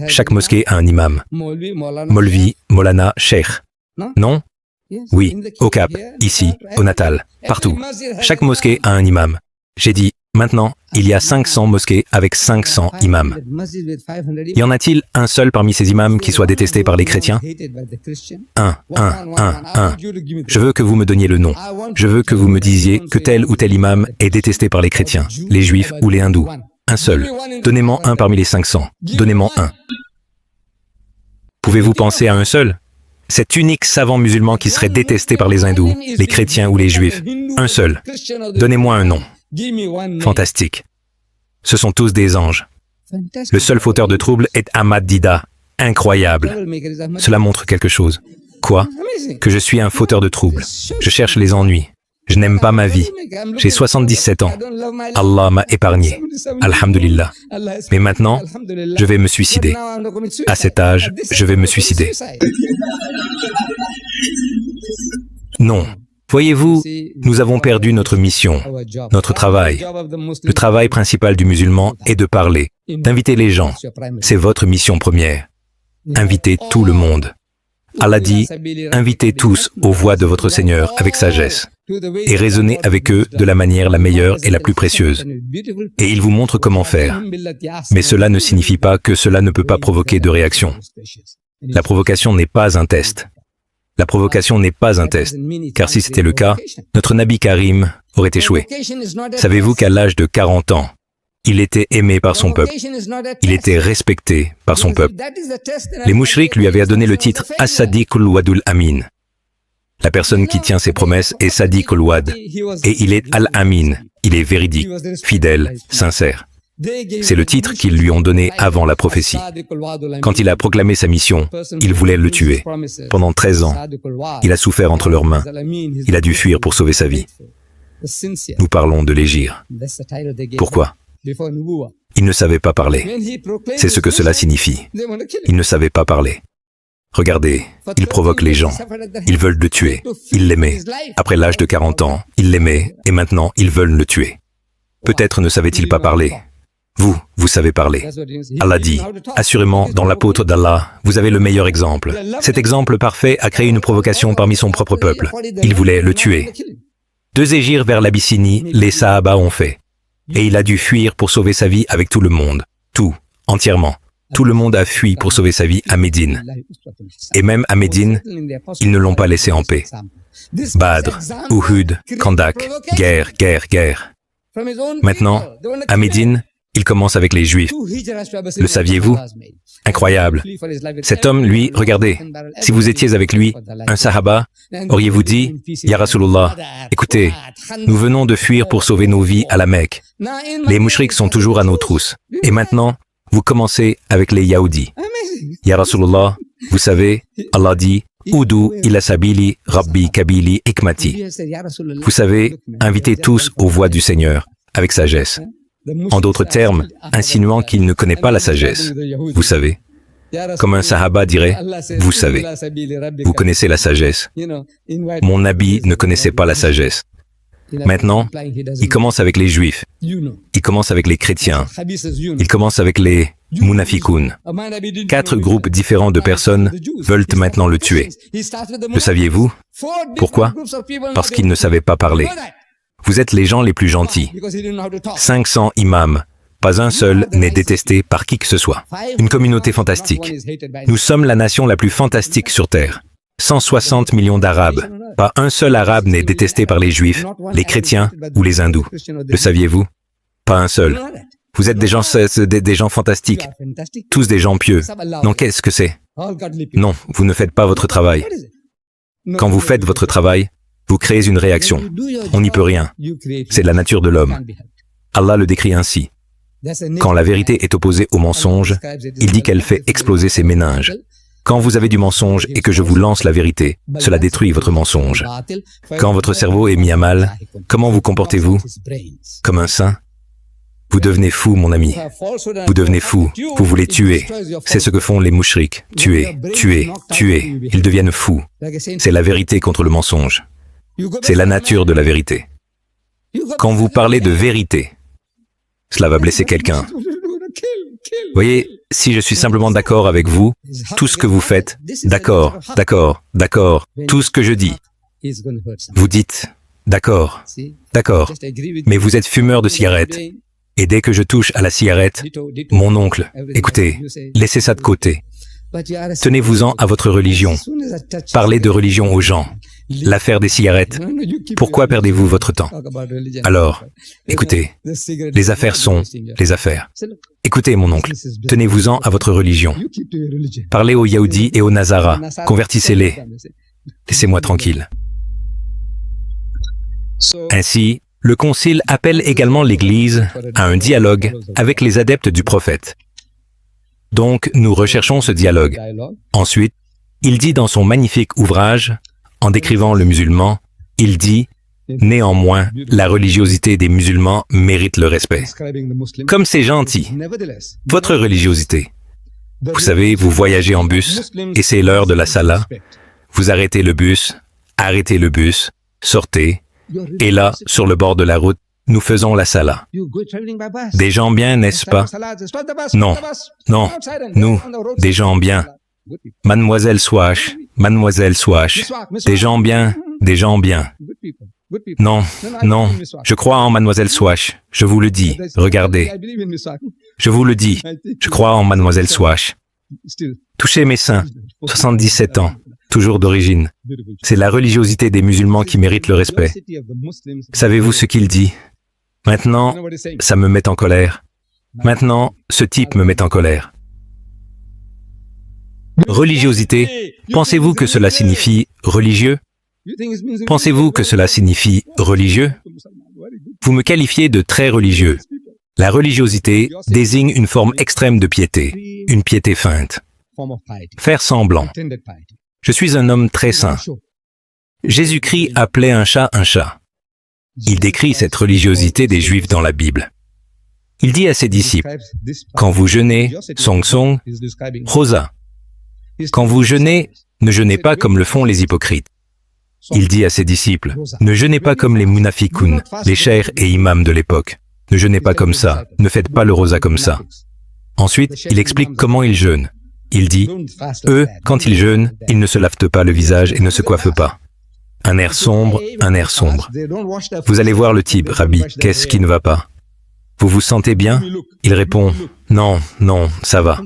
Chaque mosquée a un imam. Molvi, Molana, Cheikh. Non? Oui, au Cap, ici, au Natal, partout. Chaque mosquée a un imam. J'ai dit, maintenant, il y a 500 mosquées avec 500 imams. Y en a-t-il un seul parmi ces imams qui soit détesté par les chrétiens? Un. Je veux que vous me donniez le nom. Je veux que vous me disiez que tel ou tel imam est détesté par les chrétiens, les juifs ou les hindous. Un seul. Donnez-moi un parmi les 500. Donnez-moi un. Pouvez-vous penser à un seul? Cet unique savant musulman qui serait détesté par les hindous, les chrétiens ou les juifs. Un seul. Donnez-moi un nom. Fantastique. Ce sont tous des anges. Le seul fauteur de trouble est Ahmad Dida. Incroyable. Cela montre quelque chose. Quoi? Que je suis un fauteur de trouble. Je cherche les ennuis. Je n'aime pas ma vie. J'ai 77 ans. Allah m'a épargné. Alhamdulillah. Mais maintenant, je vais me suicider. À cet âge, je vais me suicider. Non. Voyez-vous, nous avons perdu notre mission, notre travail. Le travail principal du musulman est de parler, d'inviter les gens. C'est votre mission première. Invitez tout le monde. Allah dit, invitez tous aux voies de votre Seigneur avec sagesse et raisonnez avec eux de la manière la meilleure et la plus précieuse. Et il vous montre comment faire. Mais cela ne signifie pas que cela ne peut pas provoquer de réaction. La provocation n'est pas un test. La provocation n'est pas un test, car si c'était le cas, notre Nabi Karim aurait échoué. Savez-vous qu'à l'âge de 40 ans, il était aimé par son peuple. Il était respecté par son peuple. Les mouchriks lui avaient donné le titre As-Sadiq al-Wadul Amin. La personne qui tient ses promesses est Sadiq al-Wad, et il est Al-Amin. Il est véridique, fidèle, sincère. C'est le titre qu'ils lui ont donné avant la prophétie. Quand il a proclamé sa mission, ils voulaient le tuer. Pendant 13 ans, il a souffert entre leurs mains. Il a dû fuir pour sauver sa vie. Nous parlons de l'égir. Pourquoi? Il ne savait pas parler. C'est ce que cela signifie. Il ne savait pas parler. Regardez, il provoque les gens. Ils veulent le tuer. Ils l'aimaient. Après l'âge de 40 ans, ils l'aimaient et maintenant ils veulent le tuer. Peut-être ne savait-il pas parler. Vous savez parler. Allah dit, assurément, dans l'apôtre d'Allah, vous avez le meilleur exemple. Cet exemple parfait a créé une provocation parmi son propre peuple. Il voulait le tuer. 2 égirs vers l'Abyssinie, les Sahaba ont fait. Et il a dû fuir pour sauver sa vie avec tout le monde. Tout, entièrement. Tout le monde a fui pour sauver sa vie à Médine. Et même à Médine, ils ne l'ont pas laissé en paix. Badr, Uhud, Kandak, guerre. Maintenant, à Médine, il commence avec les Juifs. Le saviez-vous? Incroyable. Cet homme, lui, regardez, si vous étiez avec lui, un sahaba, auriez-vous dit, Ya Rasulullah, écoutez, nous venons de fuir pour sauver nos vies à la Mecque. Les mouchriks sont toujours à nos trousses. Et maintenant, vous commencez avec les Yahoudis. Ya Rasulullah, vous savez, Allah dit, Udu ila sabili rabbi kabili hikmati. Vous savez, invitez tous aux voies du Seigneur, avec sagesse. En d'autres termes, insinuant qu'il ne connaît pas la sagesse. Vous savez, comme un sahaba dirait, vous savez, vous connaissez la sagesse. Mon Nabi ne connaissait pas la sagesse. Maintenant, il commence avec les Juifs, il commence avec les chrétiens, il commence avec les Munafiqun. 4 groupes différents de personnes veulent maintenant le tuer. Le saviez-vous? Pourquoi? Parce qu'ils ne savaient pas parler. Vous êtes les gens les plus gentils. 500 imams. Pas un seul n'est détesté par qui que ce soit. Une communauté fantastique. Nous sommes la nation la plus fantastique sur Terre. 160 millions d'Arabes. Pas un seul Arabe n'est détesté par les Juifs, les chrétiens ou les hindous. Le saviez-vous? Pas un seul. Vous êtes des gens fantastiques. Tous des gens pieux. Non, qu'est-ce que c'est? Non, vous ne faites pas votre travail. Quand vous faites votre travail, vous créez une réaction. On n'y peut rien. C'est de la nature de l'homme. Allah le décrit ainsi. Quand la vérité est opposée au mensonge, il dit qu'elle fait exploser ses méninges. Quand vous avez du mensonge et que je vous lance la vérité, cela détruit votre mensonge. Quand votre cerveau est mis à mal, comment vous comportez-vous? Comme un saint? Vous devenez fou, mon ami. Vous devenez fou. Vous voulez tuer. C'est ce que font les mouchriks. Tuer, tuer, tuer. Ils deviennent fous. C'est la vérité contre le mensonge. C'est la nature de la vérité. Quand vous parlez de vérité, cela va blesser quelqu'un. Voyez, si je suis simplement d'accord avec vous, tout ce que vous faites, d'accord, d'accord, d'accord, tout ce que je dis, vous dites, d'accord, d'accord, mais vous êtes fumeur de cigarettes, et dès que je touche à la cigarette, mon oncle, écoutez, laissez ça de côté. Tenez-vous-en à votre religion. Parlez de religion aux gens. L'affaire des cigarettes, pourquoi perdez-vous votre temps? Alors, écoutez, les affaires sont les affaires. Écoutez, mon oncle, tenez-vous-en à votre religion. Parlez aux Yaoudis et aux Nazaras, convertissez-les. Laissez-moi tranquille. Ainsi, le Concile appelle également l'Église à un dialogue avec les adeptes du prophète. Donc, nous recherchons ce dialogue. Ensuite, il dit dans son magnifique ouvrage, en décrivant le musulman, il dit « Néanmoins, la religiosité des musulmans mérite le respect. » Comme c'est gentil. Votre religiosité. Vous savez, vous voyagez en bus, et c'est l'heure de la salat. Vous arrêtez le bus, sortez, et là, sur le bord de la route, nous faisons la salat. Des gens bien, n'est-ce pas? Non, non, nous, des gens bien. Mademoiselle Swash, des gens bien, des gens bien. Non, non, je crois en Mademoiselle Swash, je vous le dis, regardez. Je vous le dis, je crois en Mademoiselle Swash. Touchez mes seins, 77 ans, toujours d'origine. C'est la religiosité des musulmans qui mérite le respect. Savez-vous ce qu'il dit? Maintenant, ça me met en colère. Maintenant, ce type me met en colère. Religiosité, pensez-vous que cela signifie religieux? Pensez-vous que cela signifie religieux? Vous me qualifiez de très religieux. La religiosité désigne une forme extrême de piété, une piété feinte. Faire semblant. Je suis un homme très saint. Jésus-Christ appelait un chat un chat. Il décrit cette religiosité des Juifs dans la Bible. Il dit à ses disciples, « Quand vous jeûnez, song, rosa. Quand vous jeûnez, ne jeûnez pas comme le font les hypocrites. » Il dit à ses disciples, « Ne jeûnez pas comme les munafiqun, les chers et imams de l'époque. Ne jeûnez pas comme ça, ne faites pas le rosa comme ça. » Ensuite, il explique comment ils jeûnent. Il dit, « Eux, quand ils jeûnent, ils ne se lavent pas le visage et ne se coiffent pas. » Un air sombre, un air sombre. Vous allez voir le type, Rabbi, qu'est-ce qui ne va pas? Vous vous sentez bien? Il répond, non, non, ça va.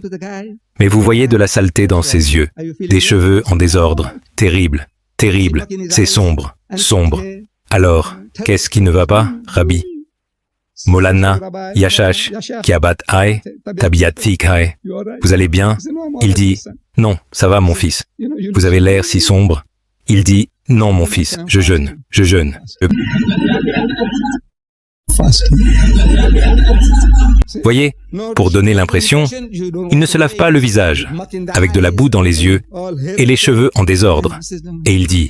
Mais vous voyez de la saleté dans ses yeux, des cheveux en désordre, terrible, terrible, c'est sombre, sombre. Alors, qu'est-ce qui ne va pas, Rabbi? Molana, Yashash, Kiabat Hai, Tabiat Fik Hai. Vous allez bien? Il dit, non, ça va mon fils. Vous avez l'air si sombre. Il dit, non mon fils, je jeûne, je jeûne. Voyez, pour donner l'impression, il ne se lave pas le visage, avec de la boue dans les yeux et les cheveux en désordre. Et il dit,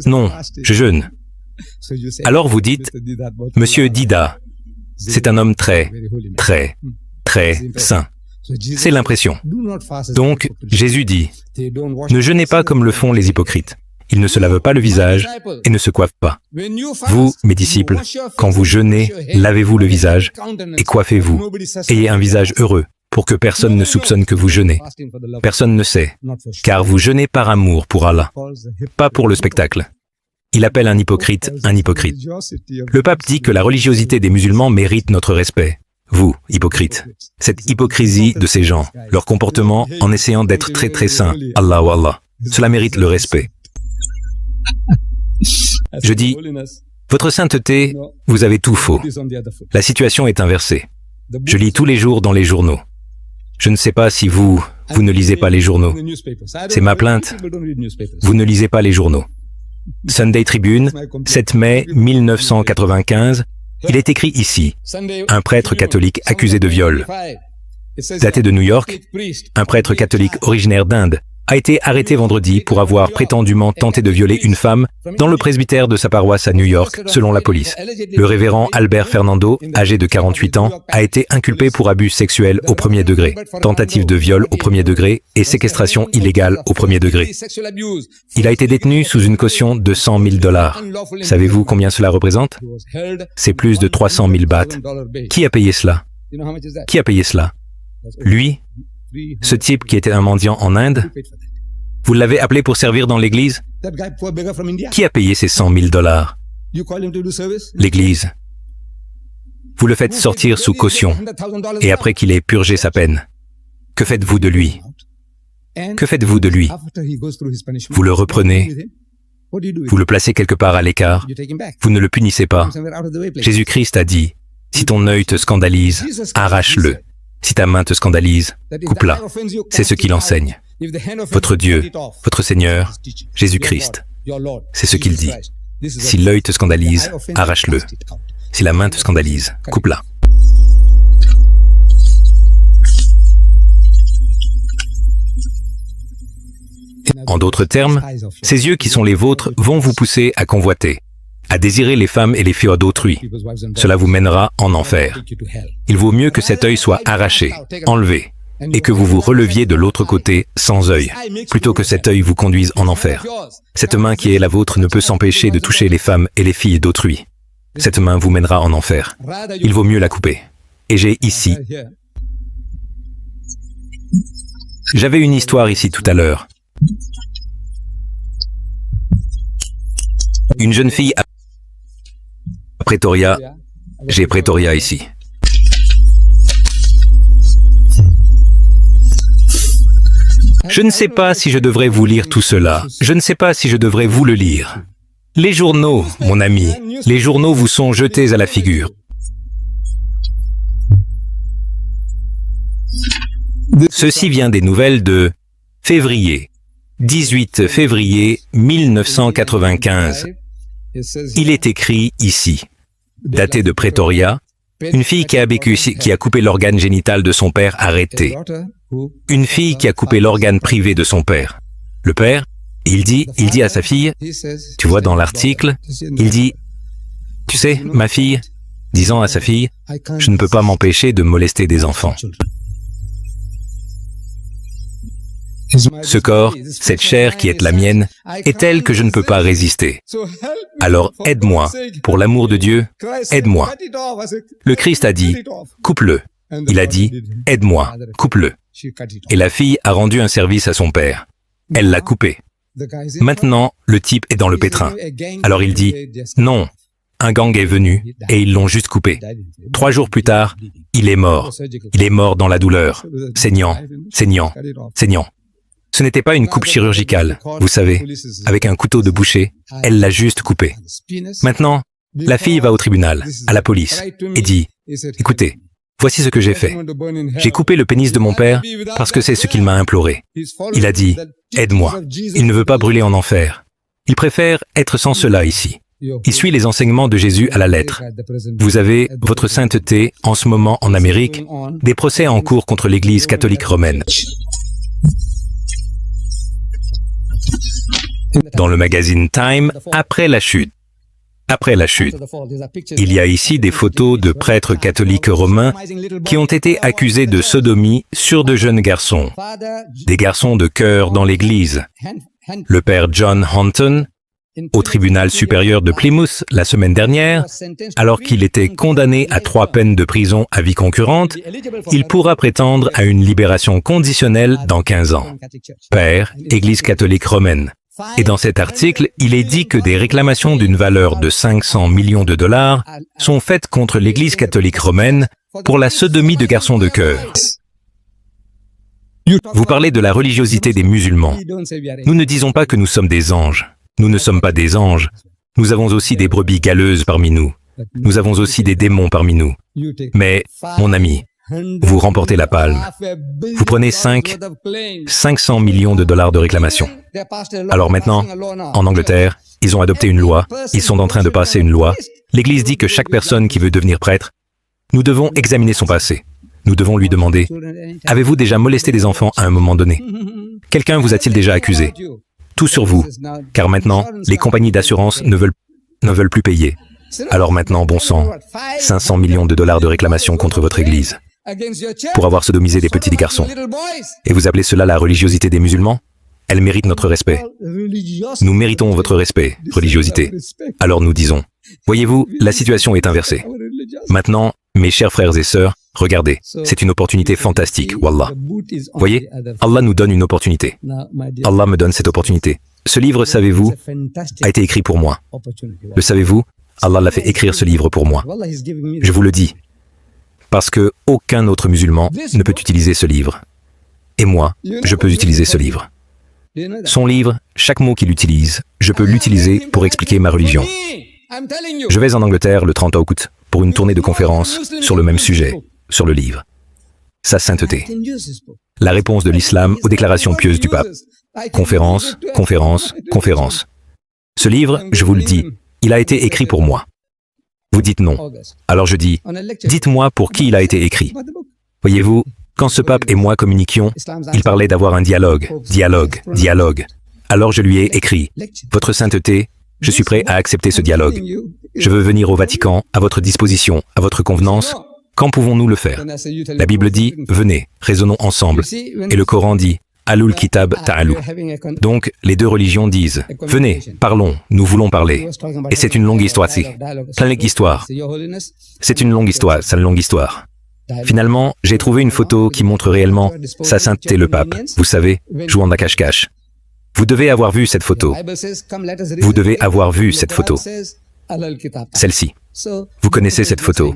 non, je jeûne. Alors vous dites, Monsieur Dida, c'est un homme très, très, très saint. C'est l'impression. Donc, Jésus dit, ne jeûnez pas comme le font les hypocrites. Ils ne se lavent pas le visage et ne se coiffent pas. Vous, mes disciples, quand vous jeûnez, lavez-vous le visage et coiffez-vous. Ayez un visage heureux pour que personne ne soupçonne que vous jeûnez. Personne ne sait, car vous jeûnez par amour pour Allah, pas pour le spectacle. Il appelle un hypocrite un hypocrite. Le pape dit que la religiosité des musulmans mérite notre respect. Vous, hypocrites, cette hypocrisie de ces gens, leur comportement en essayant d'être très très saints, Allah ou Allah, cela mérite le respect. Je dis, votre sainteté, vous avez tout faux. La situation est inversée. Je lis tous les jours dans les journaux. Je ne sais pas si vous ne lisez pas les journaux. C'est ma plainte. Vous ne lisez pas les journaux. Sunday Tribune, 7 mai 1995, il est écrit ici, un prêtre catholique accusé de viol. Daté de New York, un prêtre catholique originaire d'Inde a été arrêté vendredi pour avoir prétendument tenté de violer une femme dans le presbytère de sa paroisse à New York, selon la police. Le révérend Albert Fernando, âgé de 48 ans, a été inculpé pour abus sexuels au premier degré, tentative de viol au premier degré et séquestration illégale au premier degré. Il a été détenu sous une caution de $100 000. Savez-vous combien cela représente? C'est plus de 300 000 bahts. Qui a payé cela? Qui a payé cela? Lui? Ce type qui était un mendiant en Inde? Vous l'avez appelé pour servir dans l'église? Qui a payé ces $100 000? L'église. Vous le faites sortir sous caution, et après qu'il ait purgé sa peine, que faites-vous de lui? Que faites-vous de lui? Vous le reprenez, vous le placez quelque part à l'écart, vous ne le punissez pas. Jésus-Christ a dit, si ton œil te scandalise, arrache-le. Si ta main te scandalise, coupe-la. C'est ce qu'il enseigne. Votre Dieu, votre Seigneur, Jésus-Christ. C'est ce qu'il dit. Si l'œil te scandalise, arrache-le. Si la main te scandalise, coupe-la. En d'autres termes, ces yeux qui sont les vôtres vont vous pousser à convoiter, à désirer les femmes et les filles d'autrui. Cela vous mènera en enfer. Il vaut mieux que cet œil soit arraché, enlevé, et que vous vous releviez de l'autre côté sans œil, plutôt que cet œil vous conduise en enfer. Cette main qui est la vôtre ne peut s'empêcher de toucher les femmes et les filles d'autrui. Cette main vous mènera en enfer. Il vaut mieux la couper. Et j'ai ici... J'avais une histoire ici tout à l'heure. Une jeune fille à Pretoria, j'ai Pretoria ici. Je ne sais pas si je devrais vous lire tout cela. Je ne sais pas si je devrais vous le lire. Les journaux, mon ami, les journaux vous sont jetés à la figure. Ceci vient des nouvelles de février, 18 février 1995. Il est écrit ici, daté de Pretoria, une fille qui a coupé l'organe génital de son père arrêtée. Une fille qui a coupé l'organe privé de son père. Le père, il dit à sa fille, tu vois dans l'article, il dit, tu sais, ma fille, disant à sa fille, je ne peux pas m'empêcher de molester des enfants. Ce corps, cette chair qui est la mienne, est telle que je ne peux pas résister. Alors aide-moi, pour l'amour de Dieu, aide-moi. Le Christ a dit, coupe-le. Il a dit, aide-moi, coupe-le. Et la fille a rendu un service à son père. Elle l'a coupé. Maintenant, le type est dans le pétrin. Alors il dit, non, un gang est venu et ils l'ont juste coupé. 3 jours plus tard, il est mort. Il est mort dans la douleur, saignant, saignant, saignant. Ce n'était pas une coupe chirurgicale, vous savez, avec un couteau de boucher, elle l'a juste coupé. Maintenant, la fille va au tribunal, à la police, et dit, écoutez, voici ce que j'ai fait. J'ai coupé le pénis de mon père parce que c'est ce qu'il m'a imploré. Il a dit, aide-moi. Il ne veut pas brûler en enfer. Il préfère être sans cela ici. Il suit les enseignements de Jésus à la lettre. Vous avez, votre sainteté, en ce moment en Amérique, des procès en cours contre l'Église catholique romaine. Dans le magazine Time, après la chute. Après la chute. Il y a ici des photos de prêtres catholiques romains qui ont été accusés de sodomie sur de jeunes garçons. Des garçons de cœur dans l'église. Le père John Hunton, au tribunal supérieur de Plymouth la semaine dernière, alors qu'il était condamné à 3 peines de prison à vie concurrente, il pourra prétendre à une libération conditionnelle dans 15 ans. Père, Église catholique romaine. Et dans cet article, il est dit que des réclamations d'une valeur de 500 millions de dollars sont faites contre l'Église catholique romaine pour la sodomie de garçons de cœur. Vous parlez de la religiosité des musulmans. Nous ne disons pas que nous sommes des anges. Nous ne sommes pas des anges. Nous avons aussi des brebis galeuses parmi nous. Nous avons aussi des démons parmi nous. Mais, mon ami, vous remportez la palme. Vous prenez 500 millions de dollars de réclamation. Alors maintenant, en Angleterre, ils ont adopté une loi. Ils sont en train de passer une loi. L'Église dit que chaque personne qui veut devenir prêtre, nous devons examiner son passé. Nous devons lui demander, avez-vous déjà molesté des enfants à un moment donné? Quelqu'un vous a-t-il déjà accusé? Tout sur vous, car maintenant, les compagnies d'assurance ne veulent plus payer. Alors maintenant, bon sang, 500 millions de dollars de réclamation contre votre Église, pour avoir sodomisé des petits garçons. Et vous appelez cela la religiosité des musulmans? Elle mérite notre respect. Nous méritons votre respect, religiosité. Alors nous disons, voyez-vous, la situation est inversée. Maintenant, mes chers frères et sœurs, regardez, c'est une opportunité fantastique, Wallah. Voyez, Allah nous donne une opportunité. Allah me donne cette opportunité. Ce livre, savez-vous, a été écrit pour moi. Le savez-vous? Allah l'a fait écrire ce livre pour moi. Je vous le dis, parce que aucun autre musulman ne peut utiliser ce livre. Et moi, je peux utiliser ce livre. Son livre, chaque mot qu'il utilise, je peux l'utiliser pour expliquer ma religion. Je vais en Angleterre le 30 août pour une tournée de conférences sur le même sujet, sur le livre. Sa sainteté. La réponse de l'islam aux déclarations pieuses du pape. Conférence, conférence, conférence. Ce livre, je vous le dis, il a été écrit pour moi. Vous dites non. Alors je dis, dites-moi pour qui il a été écrit. Voyez-vous, quand ce pape et moi communiquions, il parlait d'avoir un dialogue. Alors je lui ai écrit, votre sainteté, je suis prêt à accepter ce dialogue. Je veux venir au Vatican, à votre disposition, à votre convenance. Quand pouvons-nous le faire? La Bible dit, venez, raisonnons ensemble. Et le Coran dit, Alul Kitab Ta'alou. Donc, les deux religions disent, venez, parlons, nous voulons parler. Et c'est une longue histoire, C'est une longue histoire. Finalement, j'ai trouvé une photo qui montre réellement sa sainteté le pape, vous savez, jouant à cache-cache. Vous devez avoir vu cette photo. Vous devez avoir vu cette photo. Celle-ci. Vous connaissez cette photo.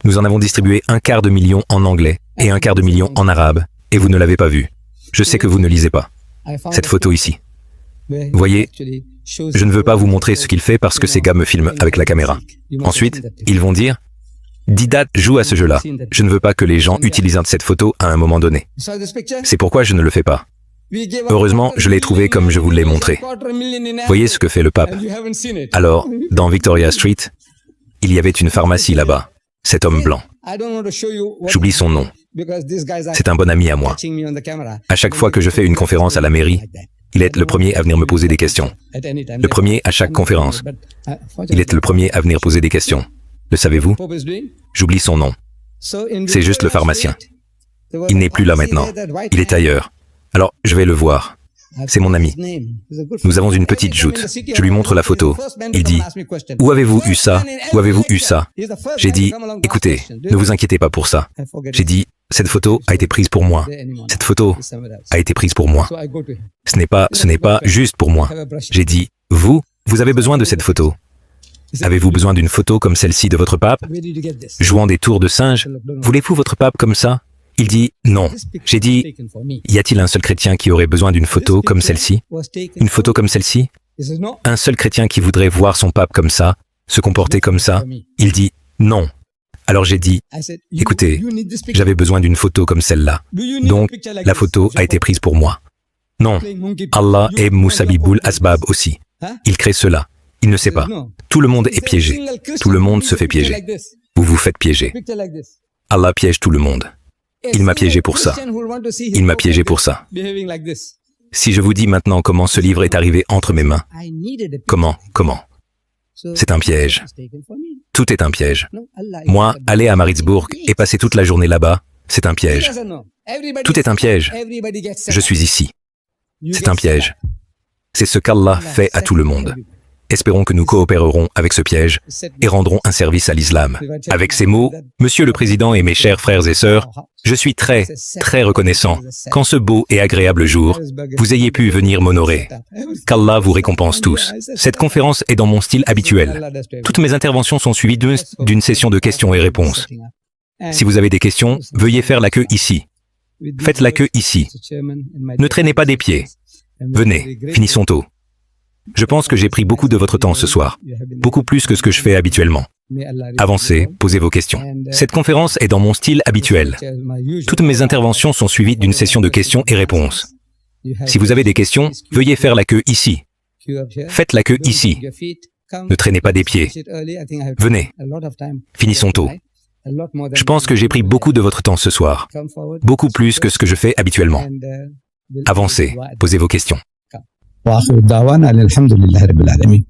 Nous en avons distribué 250 000 en anglais et 250 000 en arabe, et vous ne l'avez pas vue. Je sais que vous ne lisez pas. Cette photo ici. Voyez, je ne veux pas vous montrer ce qu'il fait parce que ces gars me filment avec la caméra. Ensuite, ils vont dire, Didat joue à ce jeu-là. Je ne veux pas que les gens utilisent cette photo à un moment donné. C'est pourquoi je ne le fais pas. Heureusement, je l'ai trouvé comme je vous l'ai montré. Voyez ce que fait le pape. Alors, dans Victoria Street, il y avait une pharmacie là-bas. Cet homme blanc. J'oublie son nom. C'est un bon ami à moi. À chaque fois que je fais une conférence à la mairie, il est le premier à venir me poser des questions. Le premier à chaque conférence. Il est le premier à venir poser des questions. Le savez-vous? J'oublie son nom. C'est juste le pharmacien. Il n'est plus là maintenant. Il est ailleurs. Alors, je vais le voir. C'est mon ami. Nous avons une petite joute. Je lui montre la photo. Il dit, « Où avez-vous eu ça? Où avez-vous eu ça ?» J'ai dit, « Écoutez, ne vous inquiétez pas pour ça. » J'ai dit, « Cette photo a été prise pour moi. Cette photo a été prise pour moi. Ce n'est pas juste pour moi. » J'ai dit, « Vous avez besoin de cette photo. Avez-vous besoin d'une photo comme celle-ci de votre pape? Jouant des tours de singe? Voulez-vous votre pape comme ça? » Il dit, non. J'ai dit, y a-t-il un seul chrétien qui aurait besoin d'une photo comme celle-ci? Une photo comme celle-ci? Un seul chrétien qui voudrait voir son pape comme ça, se comporter comme ça? Il dit, non. Alors j'ai dit, écoutez, j'avais besoin d'une photo comme celle-là. Donc, la photo a été prise pour moi. Non, Allah est Moussabiboul Asbab aussi. Il crée cela. Il ne sait pas. Tout le monde est piégé. Tout le monde se fait piéger. Vous vous faites piéger. Allah piège tout le monde. Il m'a piégé pour ça. Il m'a piégé pour ça. Si je vous dis maintenant comment ce livre est arrivé entre mes mains, comment? C'est un piège. Tout est un piège. Moi, aller à Maritzburg et passer toute la journée là-bas, c'est un piège. Tout est un piège. Je suis ici. C'est un piège. C'est ce qu'Allah fait à tout le monde. Espérons que nous coopérerons avec ce piège et rendrons un service à l'islam. Avec ces mots, Monsieur le Président et mes chers frères et sœurs, je suis très reconnaissant qu'en ce beau et agréable jour, vous ayez pu venir m'honorer. Qu'Allah vous récompense tous. Cette conférence est dans mon style habituel. Toutes mes interventions sont suivies d'une session de questions et réponses. Si vous avez des questions, veuillez faire la queue ici. Faites la queue ici. Ne traînez pas des pieds. Venez, finissons tôt. Je pense que j'ai pris beaucoup de votre temps ce soir, beaucoup plus que ce que je fais habituellement. Avancez, posez vos questions. Cette conférence est dans mon style habituel. Toutes mes interventions sont suivies d'une session de questions et réponses. Si vous avez des questions, veuillez faire la queue ici. Faites la queue ici. Ne traînez pas des pieds. Venez, finissons tôt. Je pense que j'ai pris beaucoup de votre temps ce soir, beaucoup plus que ce que je fais habituellement. Avancez, posez vos questions. وآخر دعوانا الحمد لله رب العالمين